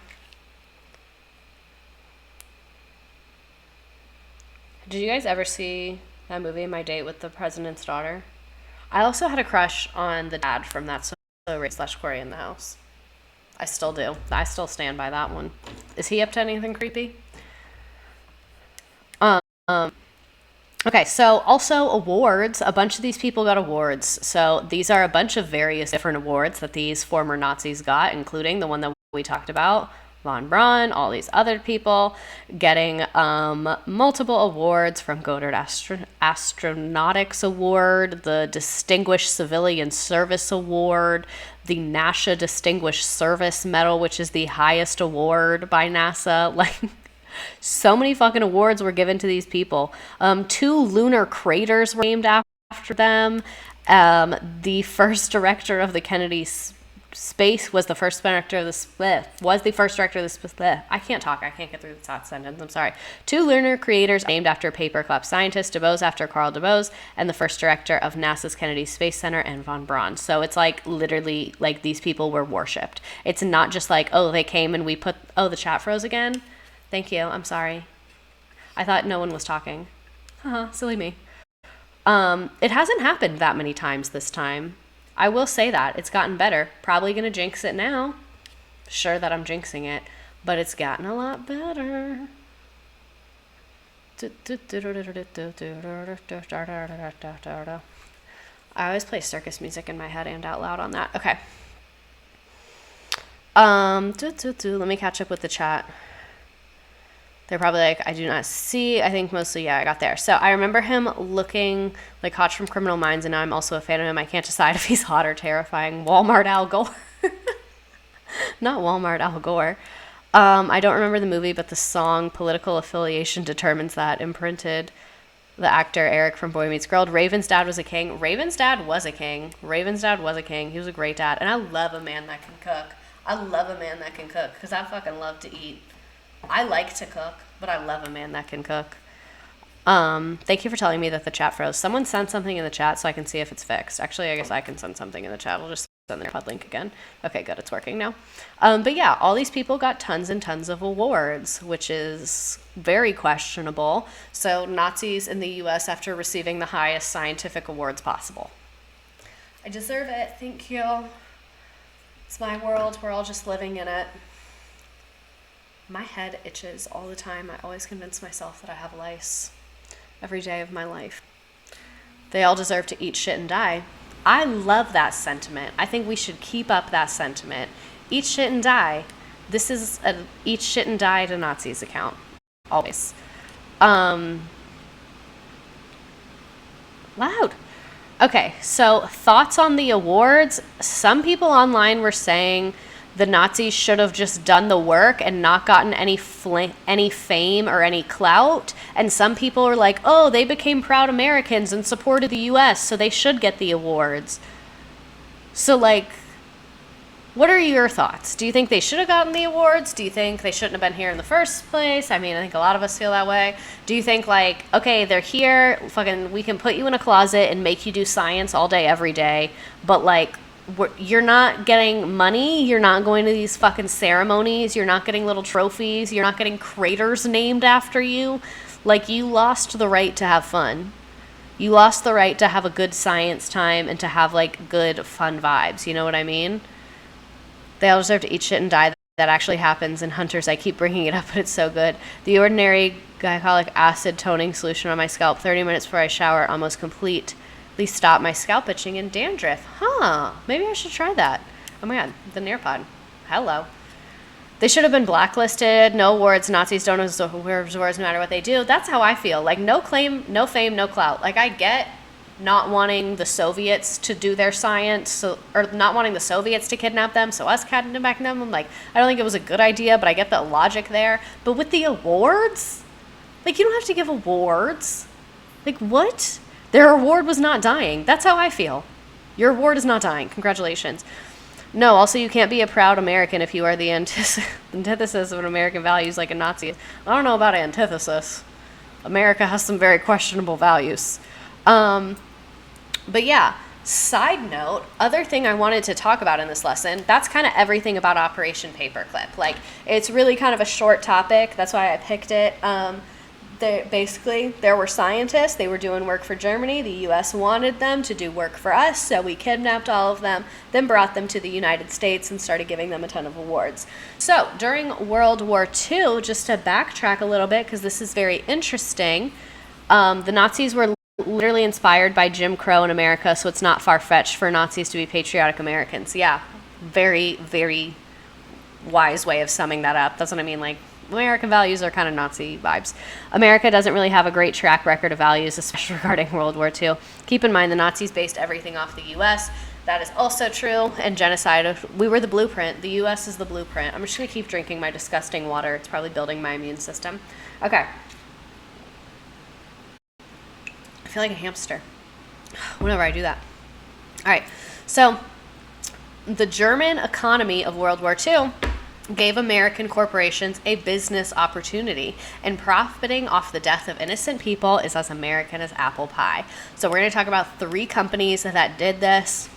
Did you guys ever see that movie, My Date with the President's Daughter? I also had a crush on the dad from that So Race / Cory in the House. I still do. I still stand by that one. Is he up to anything creepy? Okay, so also awards. A bunch of these people got awards. So these are a bunch of various different awards that these former Nazis got, including the one that we talked about, von Braun, all these other people getting multiple awards from Goddard Astronautics Award, the Distinguished Civilian Service Award, the NASA Distinguished Service Medal, which is the highest award by NASA. Like, so many fucking awards were given to these people. 2 lunar craters were named after them. The first director of the Kennedy Space was the first director of the split. I can't talk. I can't get through that sentence. I'm sorry. 2 lunar creators named after paperclip scientist, DuBose after Carl DuBose, and the first director of NASA's Kennedy Space Center, and von Braun. So it's like literally like these people were worshipped. It's not just like, oh, they came and we put, oh, the chat froze again. Thank you. I'm sorry. I thought no one was talking. Silly me. It hasn't happened that many times this time. I will say that. It's gotten better. Probably going to jinx it now. Sure that I'm jinxing it. But it's gotten a lot better. I always play circus music in my head and out loud on that. Okay. Let me catch up with the chat. They're probably like, I do not see. I think mostly, yeah, I got there. So I remember him looking like Hotch from Criminal Minds, and now I'm also a fan of him. I can't decide if he's hot or terrifying. Walmart Al Gore. Not Walmart Al Gore. I don't remember the movie, but the song Political Affiliation Determines That imprinted the actor Eric from Boy Meets Girl. Raven's dad was a king. Raven's dad was a king. He was a great dad. And I love a man that can cook. Because I fucking love to eat. I like to cook, but I love a man that can cook. Thank you for telling me that the chat froze. Someone sent something in the chat so I can see if it's fixed. Actually, I guess I can send something in the chat. I'll just send the pod link again. Okay, good. It's working now. But yeah, all these people got tons and tons of awards, which is very questionable. So Nazis in the U.S. after receiving the highest scientific awards possible. I deserve it. Thank you. It's my world. We're all just living in it. My head itches all the time. I always convince myself that I have lice every day of my life. They all deserve to eat shit and die. I love that sentiment. I think we should keep up that sentiment. Eat shit and die. This is a eat shit and die to Nazis account. Always. Loud. Okay, so thoughts on the awards. Some people online were saying the Nazis should have just done the work and not gotten any fame or any clout. And some people are like, oh, they became proud Americans and supported the U.S., so they should get the awards. So, like, what are your thoughts? Do you think they should have gotten the awards? Do you think they shouldn't have been here in the first place? I mean, I think a lot of us feel that way. Do you think, like, okay, they're here, fucking, we can put you in a closet and make you do science all day, every day, but, like, you're not getting money, you're not going to these fucking ceremonies, you're not getting little trophies, you're not getting craters named after you. Like, you lost the right to have fun. You lost the right to have a good science time and to have, like, good fun vibes. You know what I mean? They all deserve to eat shit and die. That actually happens in Hunters. I keep bringing it up, but it's so good. The Ordinary Glycolic Acid Toning Solution on my scalp, 30 minutes before I shower, almost completely stop my scalp itching and dandruff. Maybe I should try that. Oh my god, the Nearpod. Hello. They should have been blacklisted. No awards. Nazis don't deserve awards no matter what they do. That's how I feel. Like, no claim, no fame, no clout. Like, I get not wanting the Soviets to do their science, or not wanting the Soviets to kidnap them, so us kidnapping them. I'm like, I don't think it was a good idea, but I get the logic there. But with the awards, like, you don't have to give awards. Like, what? Their award was not dying. That's how I feel. Your award is not dying. Congratulations. No, also, you can't be a proud American if you are the antithesis of an American values like a Nazi. I don't know about antithesis. America has some very questionable values. But yeah, side note, other thing I wanted to talk about in this lesson, that's kind of everything about Operation Paperclip. Like, it's really kind of a short topic. That's why I picked it. There were scientists. They were doing work for Germany. The U.S. wanted them to do work for us, so we kidnapped all of them, then brought them to the United States and started giving them a ton of awards. So during World War II, just to backtrack a little bit, because this is very interesting, the Nazis were literally inspired by Jim Crow in America, so it's not far-fetched for Nazis to be patriotic Americans. Yeah, very, very wise way of summing that up. That's what I mean, like, American values are kind of Nazi vibes. America doesn't really have a great track record of values, especially regarding World War II. Keep in mind, the Nazis based everything off the U.S. That is also true. And genocide, we were the blueprint. The U.S. is the blueprint. I'm just going to keep drinking my disgusting water. It's probably building my immune system. Okay. I feel like a hamster whenever I do that. All right. So the German economy of World War II gave American corporations a business opportunity, and profiting off the death of innocent people is as American as apple pie. So we're going to talk about 3 companies that did this: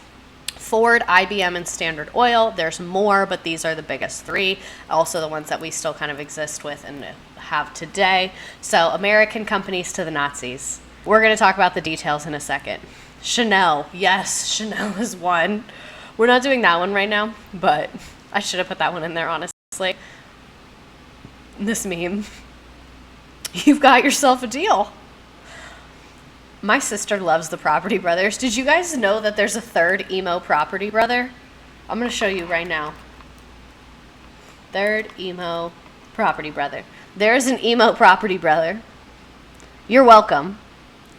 Ford, IBM, and Standard Oil. There's more, but these are the biggest 3. Also the ones that we still kind of exist with and have today. So American companies to the Nazis. We're going to talk about the details in a second. Chanel. Yes, Chanel is one. We're not doing that one right now, but I should have put that one in there, honestly. This meme. You've got yourself a deal. My sister loves the Property Brothers. Did you guys know that there's a 3rd emo Property Brother? I'm going to show you right now. 3rd emo Property Brother. There's an emo Property Brother. You're welcome.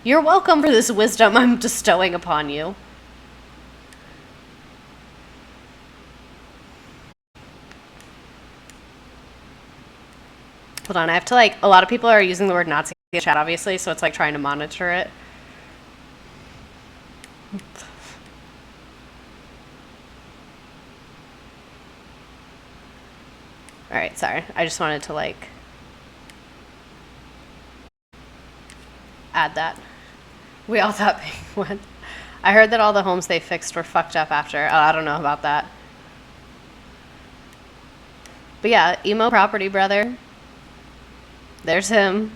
You're welcome for this wisdom I'm bestowing upon you. Hold on, I have to, like, a lot of people are using the word Nazi in the chat, obviously, so it's like trying to monitor it. Alright, sorry. I just wanted to, like, add that. We all thought Penguin. I heard that all the homes they fixed were fucked up after. Oh, I don't know about that. But yeah, emo Property Brother. There's him.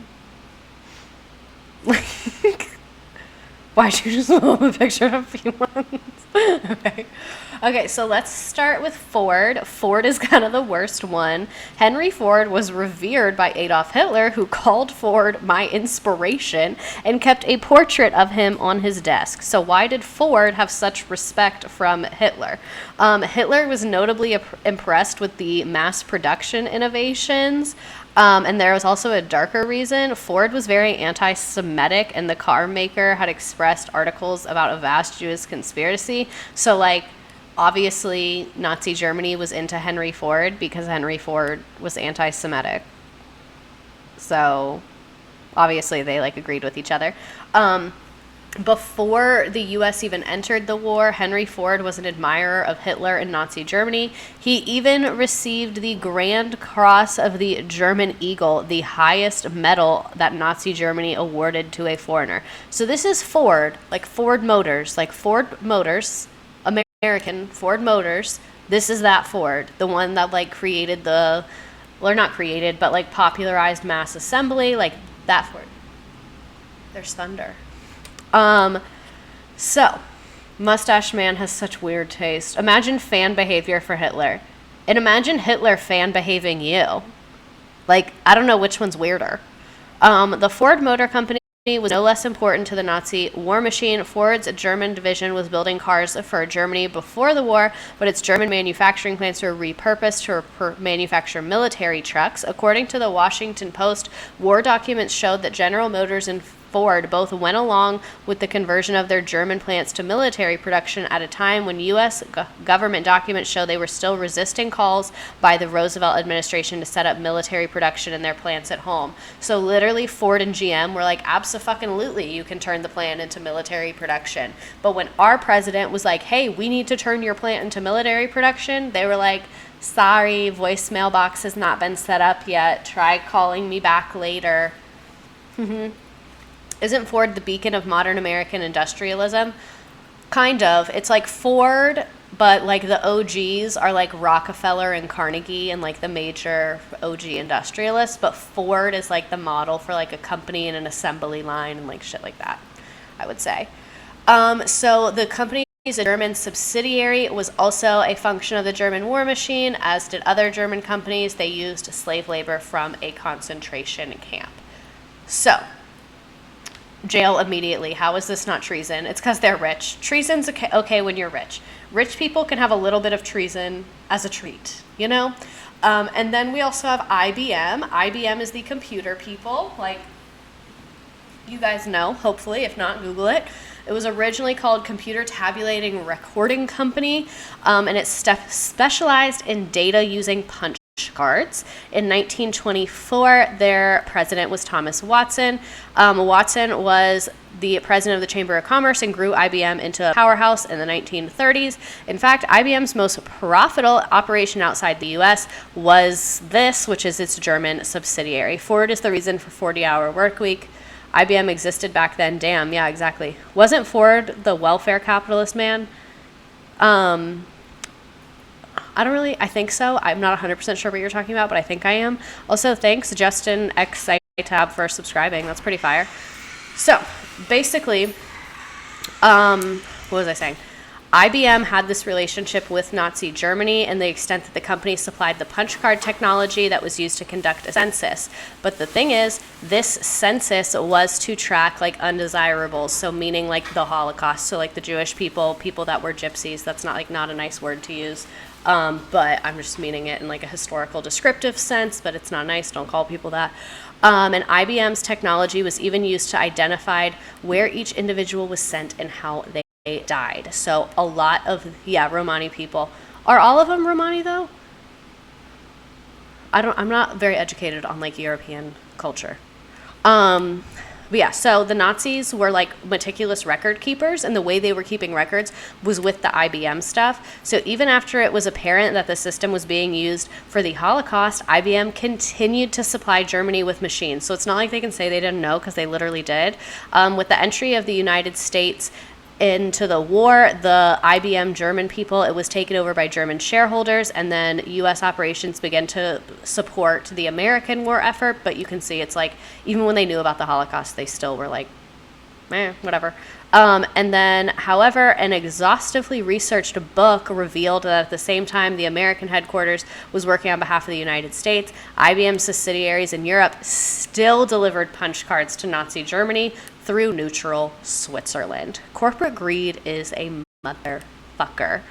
Why'd you just pull a picture of a few ones? Okay, so let's start with Ford. Ford is kind of the worst one. Henry Ford was revered by Adolf Hitler, who called Ford my inspiration and kept a portrait of him on his desk. So why did Ford have such respect from Hitler? Hitler was notably impressed with the mass production innovations. And there was also a darker reason. Ford was very anti-Semitic, and the car maker had expressed articles about a vast Jewish conspiracy. So, like, obviously, Nazi Germany was into Henry Ford because Henry Ford was anti-Semitic. So, obviously, they, like, agreed with each other. Before the U.S. even entered the war, Henry Ford was an admirer of Hitler and Nazi Germany. He even received the Grand Cross of the German Eagle, the highest medal that Nazi Germany awarded to a foreigner. So this is Ford, like Ford Motors, American Ford Motors. This is that Ford, the one that, like, created the, well, not created, but, like, popularized mass assembly, like that Ford. There's thunder. So, Mustache Man has such weird taste. Imagine fan behavior for Hitler. And imagine Hitler fan behaving you. Like, I don't know which one's weirder. The Ford Motor Company was no less important to the Nazi war machine. Ford's German division was building cars for Germany before the war, but its German manufacturing plants were repurposed to manufacture military trucks. According to the Washington Post, war documents showed that General Motors and Ford both went along with the conversion of their German plants to military production at a time when U.S. government documents show they were still resisting calls by the Roosevelt administration to set up military production in their plants at home. So literally Ford and GM were like, abso-fucking-lutely, you can turn the plant into military production. But when our president was like, hey, we need to turn your plant into military production, they were like, sorry, voicemail box has not been set up yet. Try calling me back later. Isn't Ford the beacon of modern American industrialism? Kind of. It's like Ford, but like the OGs are like Rockefeller and Carnegie and like the major OG industrialists, but Ford is like the model for like a company and an assembly line and like shit like that, I would say. So the company is a German subsidiary. It was also a function of the German war machine, as did other German companies. They used slave labor from a concentration camp. So, jail immediately. How is this not treason? It's because they're rich. Treason's okay when you're rich. Rich people can have a little bit of treason as a treat, you know? And then we also have IBM. IBM is the computer people. Like, you guys know, hopefully. If not, Google it. It was originally called Computer Tabulating Recording Company, and it specialized in data using punch cards. In 1924, their president was Thomas Watson. Watson was the president of the Chamber of Commerce and grew IBM into a powerhouse in the 1930s. In fact, IBM's most profitable operation outside the U.S. was this, which is its German subsidiary. Ford is the reason for 40-hour work week. IBM existed back then. Damn, yeah, exactly. Wasn't Ford the welfare capitalist man? I think so. I'm not 100% sure what you're talking about, but I think I am. Also, thanks, Justin XITab, for subscribing. That's pretty fire. So, basically, what was I saying? IBM had this relationship with Nazi Germany in the extent that the company supplied the punch card technology that was used to conduct a census. But the thing is, this census was to track like undesirables, so meaning like the Holocaust, so like the Jewish people that were gypsies. That's not a nice word to use, but I'm just meaning it in like a historical descriptive sense, but it's not nice, don't call people that. And IBM's technology was even used to identify where each individual was sent and how they died. So a lot of, Romani people. Are all of them Romani though? I'm not very educated on like European culture. But yeah, so the Nazis were like meticulous record keepers, and the way they were keeping records was with the IBM stuff. So even after it was apparent that the system was being used for the Holocaust, IBM continued to supply Germany with machines. So it's not like they can say they didn't know, because they literally did. With the entry of the United States into the war, the IBM German people, it was taken over by German shareholders, and then U.S. operations began to support the American war effort. But you can see it's like, even when they knew about the Holocaust, they still were like, whatever. And then, however, an exhaustively researched book revealed that at the same time the American headquarters was working on behalf of the United States, IBM subsidiaries in Europe still delivered punch cards to Nazi Germany through neutral Switzerland. Corporate greed is a motherfucker.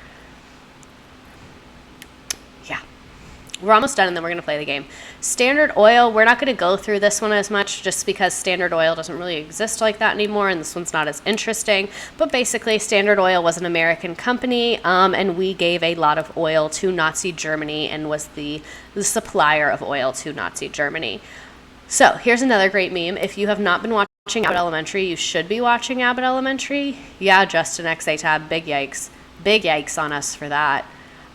Yeah. We're almost done, and then we're going to play the game. Standard Oil, we're not going to go through this one as much just because Standard Oil doesn't really exist like that anymore, and this one's not as interesting. But basically, Standard Oil was an American company, and we gave a lot of oil to Nazi Germany and was the supplier of oil to Nazi Germany. So here's another great meme. If you have not been watching Abbott Elementary, you should be watching Abbott Elementary. Yeah, Justin XATab, big yikes. Big yikes on us for that.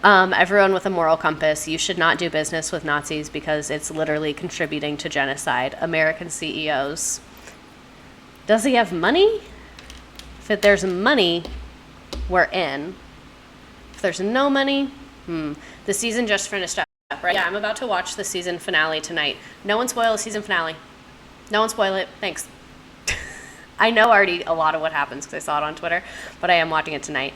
Everyone with a moral compass, you should not do business with Nazis because it's literally contributing to genocide. American CEOs. Does he have money? If there's money, we're in. If there's no money, The season just finished up, right? Yeah, I'm about to watch the season finale tonight. No one spoil the season finale. No one spoil it. Thanks. I know already a lot of what happens because I saw it on Twitter, but I am watching it tonight.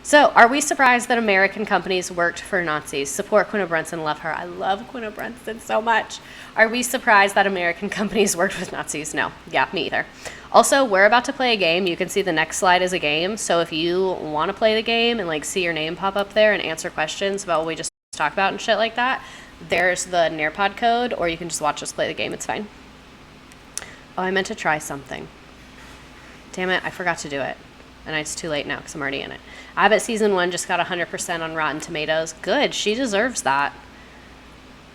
So, are we surprised that American companies worked for Nazis? Support Quinta Brunson, love her. I love Quinta Brunson so much. Are we surprised that American companies worked with Nazis? No. Yeah, me either. Also, we're about to play a game. You can see the next slide is a game. So if you want to play the game and like see your name pop up there and answer questions about what we just talked about and shit like that, there's the Nearpod code, or you can just watch us play the game. It's fine. Oh, I meant to try something. Damn it, I forgot to do it. And it's too late now because I'm already in it. Abbott season 1 just got 100% on Rotten Tomatoes. Good, she deserves that.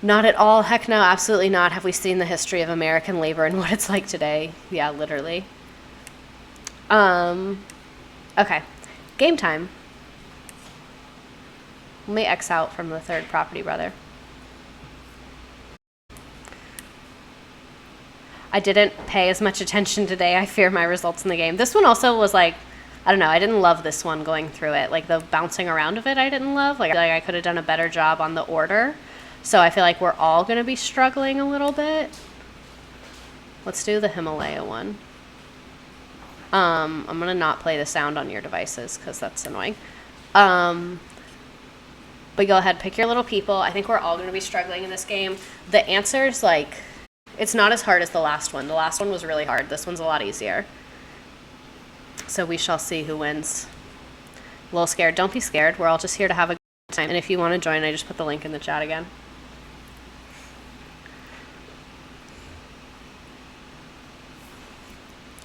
Not at all. Heck no, absolutely not. Have we seen the history of American labor and what it's like today? Yeah, literally. Okay. Game time. Let me X out from the third property, brother. I didn't pay as much attention today. I fear my results in the game. This one also was like, I don't know, I didn't love this one going through it. Like the bouncing around of it, I didn't love. Like I could have done a better job on the order. So I feel like we're all going to be struggling a little bit. Let's do the Himalaya one. I'm going to not play the sound on your devices because that's annoying. But go ahead, pick your little people. I think we're all going to be struggling in this game. The answers, like, it's not as hard as the last one. The last one was really hard. This one's a lot easier. So we shall see who wins. A little scared. Don't be scared. We're all just here to have a good time. And if you want to join, I just put the link in the chat again.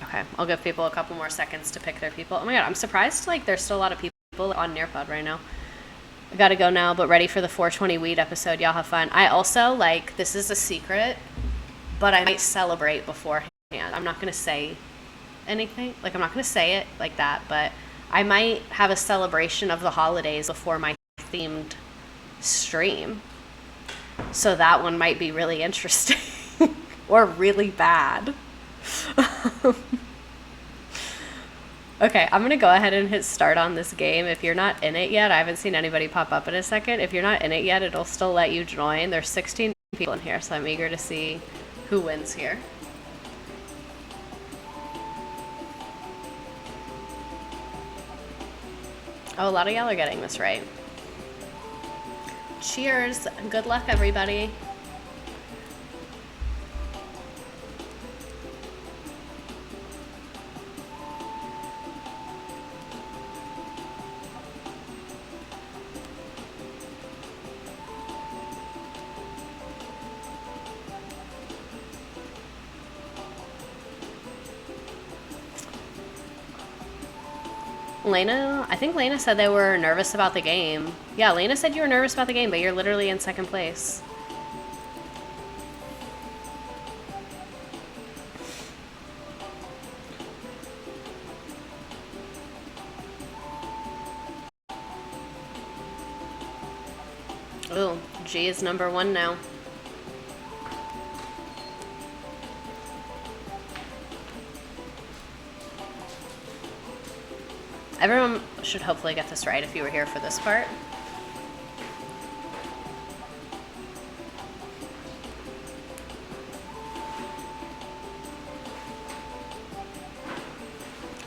Okay, I'll give people a couple more seconds to pick their people. Oh my god, I'm surprised like there's still a lot of people on Nearpod right now. I gotta go now, but ready for the 420 weed episode. Y'all have fun. I also, like, this is a secret, but I might celebrate beforehand. I'm not gonna say anything. Like, I'm not gonna say it like that, but I might have a celebration of the holidays before my themed stream. So that one might be really interesting or really bad. Okay, I'm going to go ahead and hit start on this game. If you're not in it yet, I haven't seen anybody pop up in a second. If you're not in it yet, it'll still let you join. There's 16 people in here, so I'm eager to see who wins here. Oh, a lot of y'all are getting this right. Cheers. Good luck, everybody. Lena, I think Lena said they were nervous about the game. Yeah, Lena said you were nervous about the game, but you're literally in second place. Ooh, G is number 1 now. Everyone should hopefully get this right if you were here for this part.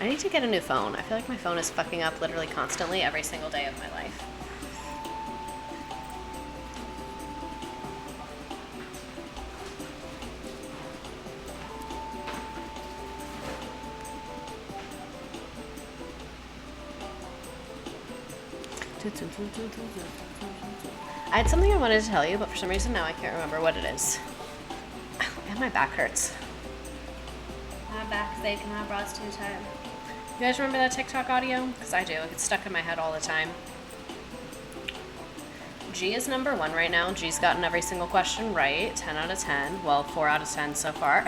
I need to get a new phone. I feel like my phone is fucking up literally constantly every single day of my life. I had something I wanted to tell you, but for some reason now I can't remember what it is. And my back hurts. My back's aching, my broad's too tight. You guys remember that TikTok audio? Because I do. It gets stuck in my head all the time. G is number 1 right now. G's gotten every single question right. 10 out of 10. Well, 4 out of 10 so far.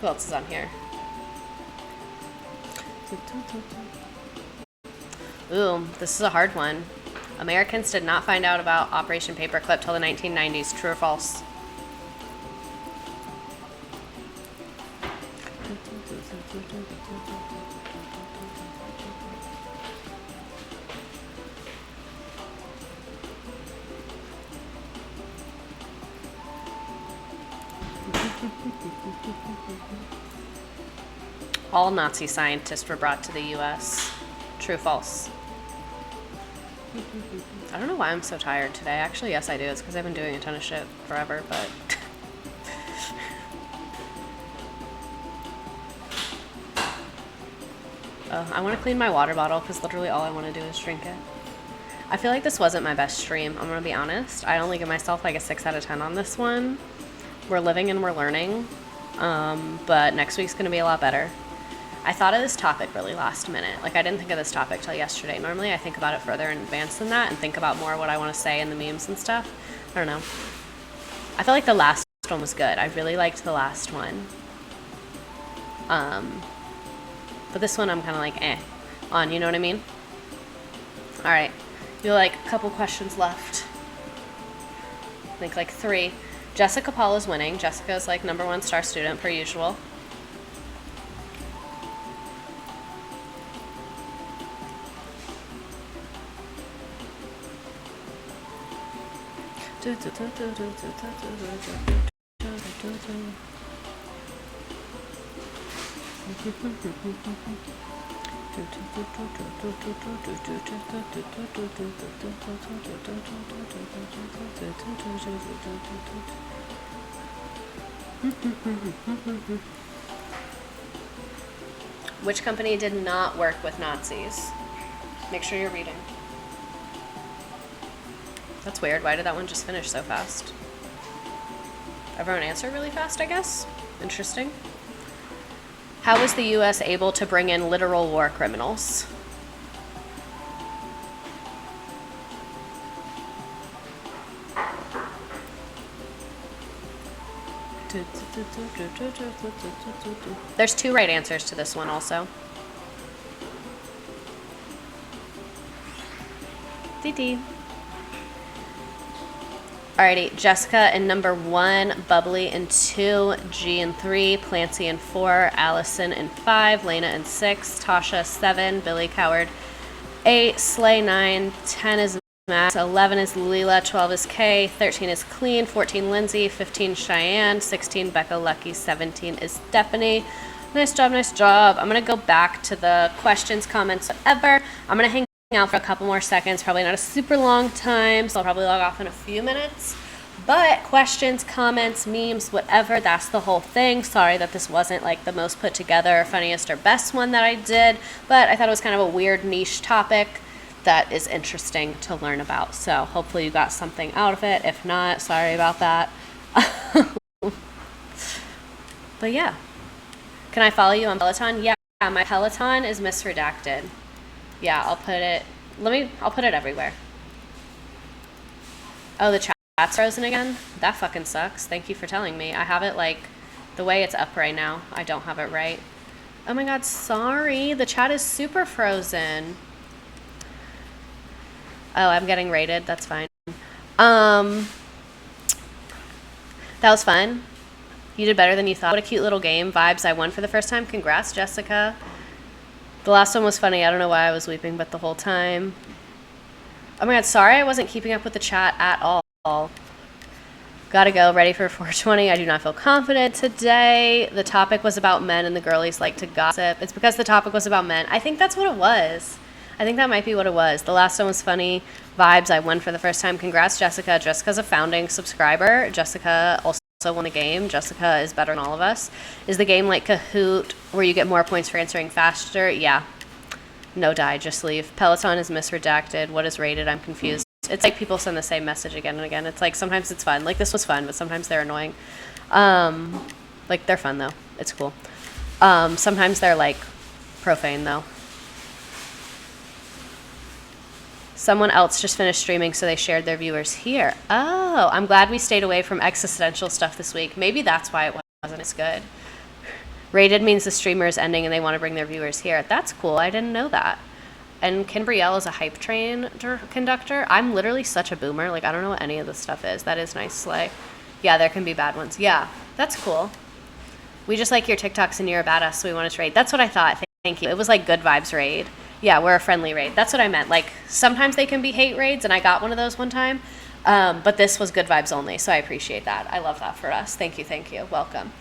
Who else is on here? Ooh, this is a hard one. Americans did not find out about Operation Paperclip till the 1990s. True or false? All Nazi scientists were brought to the U.S. True or false? I don't know why I'm so tired today. Actually, yes, I do. It's because I've been doing a ton of shit forever, but... I want to clean my water bottle because literally all I want to do is drink it. I feel like this wasn't my best stream. I'm going to be honest. I only give myself like a 6 out of 10 on this one. We're living and we're learning. But next week's going to be a lot better. I thought of this topic really last minute. Like, I didn't think of this topic till yesterday. Normally, I think about it further in advance than that and think about more what I want to say in the memes and stuff. I don't know. I felt like the last one was good. I really liked the last one. But this one I'm kind of like, on, you know what I mean? All right. You have like a couple questions left. I think like 3. Jessica Paul is winning. Jessica's like #1 star student per usual. Which company did not work with Nazis? Make sure you're reading. That's weird. Why did that one just finish so fast? Everyone answered really fast, I guess. Interesting. How was the U.S. able to bring in literal war criminals? There's 2 right answers to this one also. Dee. Alrighty, Jessica in #1, Bubbly in 2, G in 3, Plancy in 4, Allison in 5, Lena in 6, Tasha 7, Billy Coward 8, Slay 9, 10 is Max, 11 is Leela, 12 is Kay, 13 is Clean, 14 Lindsay, 15 Cheyenne, 16 Becca Lucky, 17 is Stephanie. Nice job, nice job. I'm going to go back to the questions, comments, whatever. I'm going to hang out for a couple more seconds, probably not a super long time, so I'll probably log off in a few minutes. But questions, comments, memes, whatever, that's the whole thing. Sorry that this wasn't like the most put together, funniest or best one that I did, but I thought it was kind of a weird niche topic that is interesting to learn about. So hopefully you got something out of it. If not, sorry about that. But yeah. Can I follow you on Peloton? Yeah, my Peloton is Redacted. Yeah, I'll put it everywhere. Oh, the chat's frozen again? That fucking sucks. Thank you for telling me. I have it like the way it's up right now. I don't have it right. Oh my god, sorry. The chat is super frozen. Oh, I'm getting rated. That's fine. That was fun. You did better than you thought. What a cute little game. Vibes. I won for the first time. Congrats, Jessica. The last one was funny. I don't know why I was weeping, but the whole time. Oh my god, sorry I wasn't keeping up with the chat at all. Gotta go. Ready for 420. I do not feel confident today. The topic was about men and the girlies like to gossip. It's because the topic was about men. I think that's what it was. I think that might be what it was. The last one was funny. Vibes. I won for the first time. Congrats, Jessica. Jessica's a founding subscriber. Jessica also won the game. Jessica is better than all of us. Is the game like Kahoot where you get more points for answering faster? Yeah. No die. Just leave. Peloton is Redacted. What is rated? I'm confused. It's like people send the same message again and again. It's like sometimes it's fun. Like this was fun, but sometimes they're annoying. Like they're fun though. It's cool. Sometimes they're like profane though. Someone else just finished streaming, so they shared their viewers here. Oh, I'm glad we stayed away from existential stuff this week. Maybe that's why it wasn't as good. Rated means the streamer is ending and they want to bring their viewers here. That's cool. I didn't know that. And Kimbrielle is a hype train conductor. I'm literally such a boomer. Like, I don't know what any of this stuff is. That is nice, Slay. Yeah, there can be bad ones. Yeah, that's cool. We just like your TikToks and you're a badass, so we want to raid. That's what I thought. Thank you. It was like good vibes raid. Yeah, we're a friendly raid. That's what I meant. Like, sometimes they can be hate raids, and I got one of those one time. But this was good vibes only, so I appreciate that. I love that for us. Thank you. Welcome.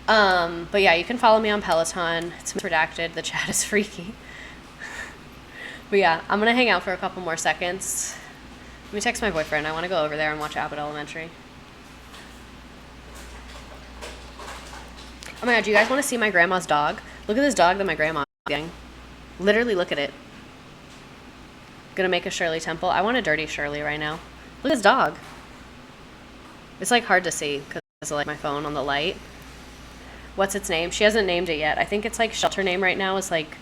But yeah, you can follow me on Peloton. It's Redacted. The chat is freaky. But yeah, I'm going to hang out for a couple more seconds. Let me text my boyfriend. I want to go over there and watch Abbott Elementary. Oh my god, do you guys want to see my grandma's dog? Look at this dog that my grandma's getting. Literally, look at it. Gonna make a Shirley Temple. I want a dirty Shirley right now. Look at this dog. It's like hard to see because of like my phone on the light. What's its name? She hasn't named it yet. I think it's like shelter name right now is like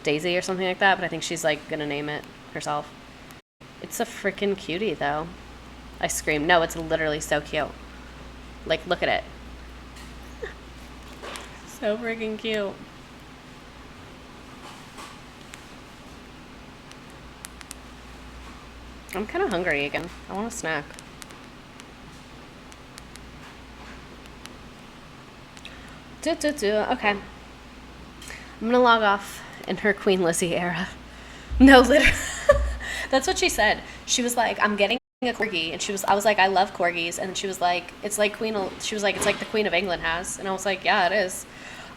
Daisy or something like that, but I think she's like gonna name it herself. It's a freaking cutie though. I screamed. No, it's literally so cute. Like, look at it. So freaking cute. I'm kind of hungry again. I want a snack. Okay. I'm gonna log off in her Queen Lizzie era. No, literally. That's what she said. She was like, I'm getting a corgi. And I was like, I love corgis. And she was like, it's like she was like, it's like the Queen of England has. And I was like, yeah, it is.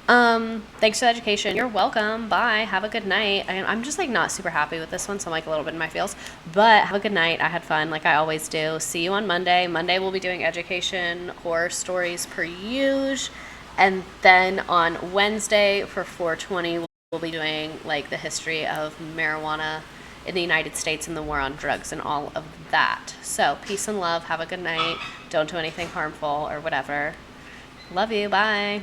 Thanks for the education. You're welcome. Bye. Have a good night. I'm just like not super happy with this one, so I'm like a little bit in my feels. But have a good night. I had fun, like I always do. See you on Monday. Monday we'll be doing education, horror stories per usual. And then on Wednesday for 420, we'll be doing like the history of marijuana in the United States and the war on drugs and all of that. So peace and love. Have a good night. Don't do anything harmful or whatever. Love you. Bye.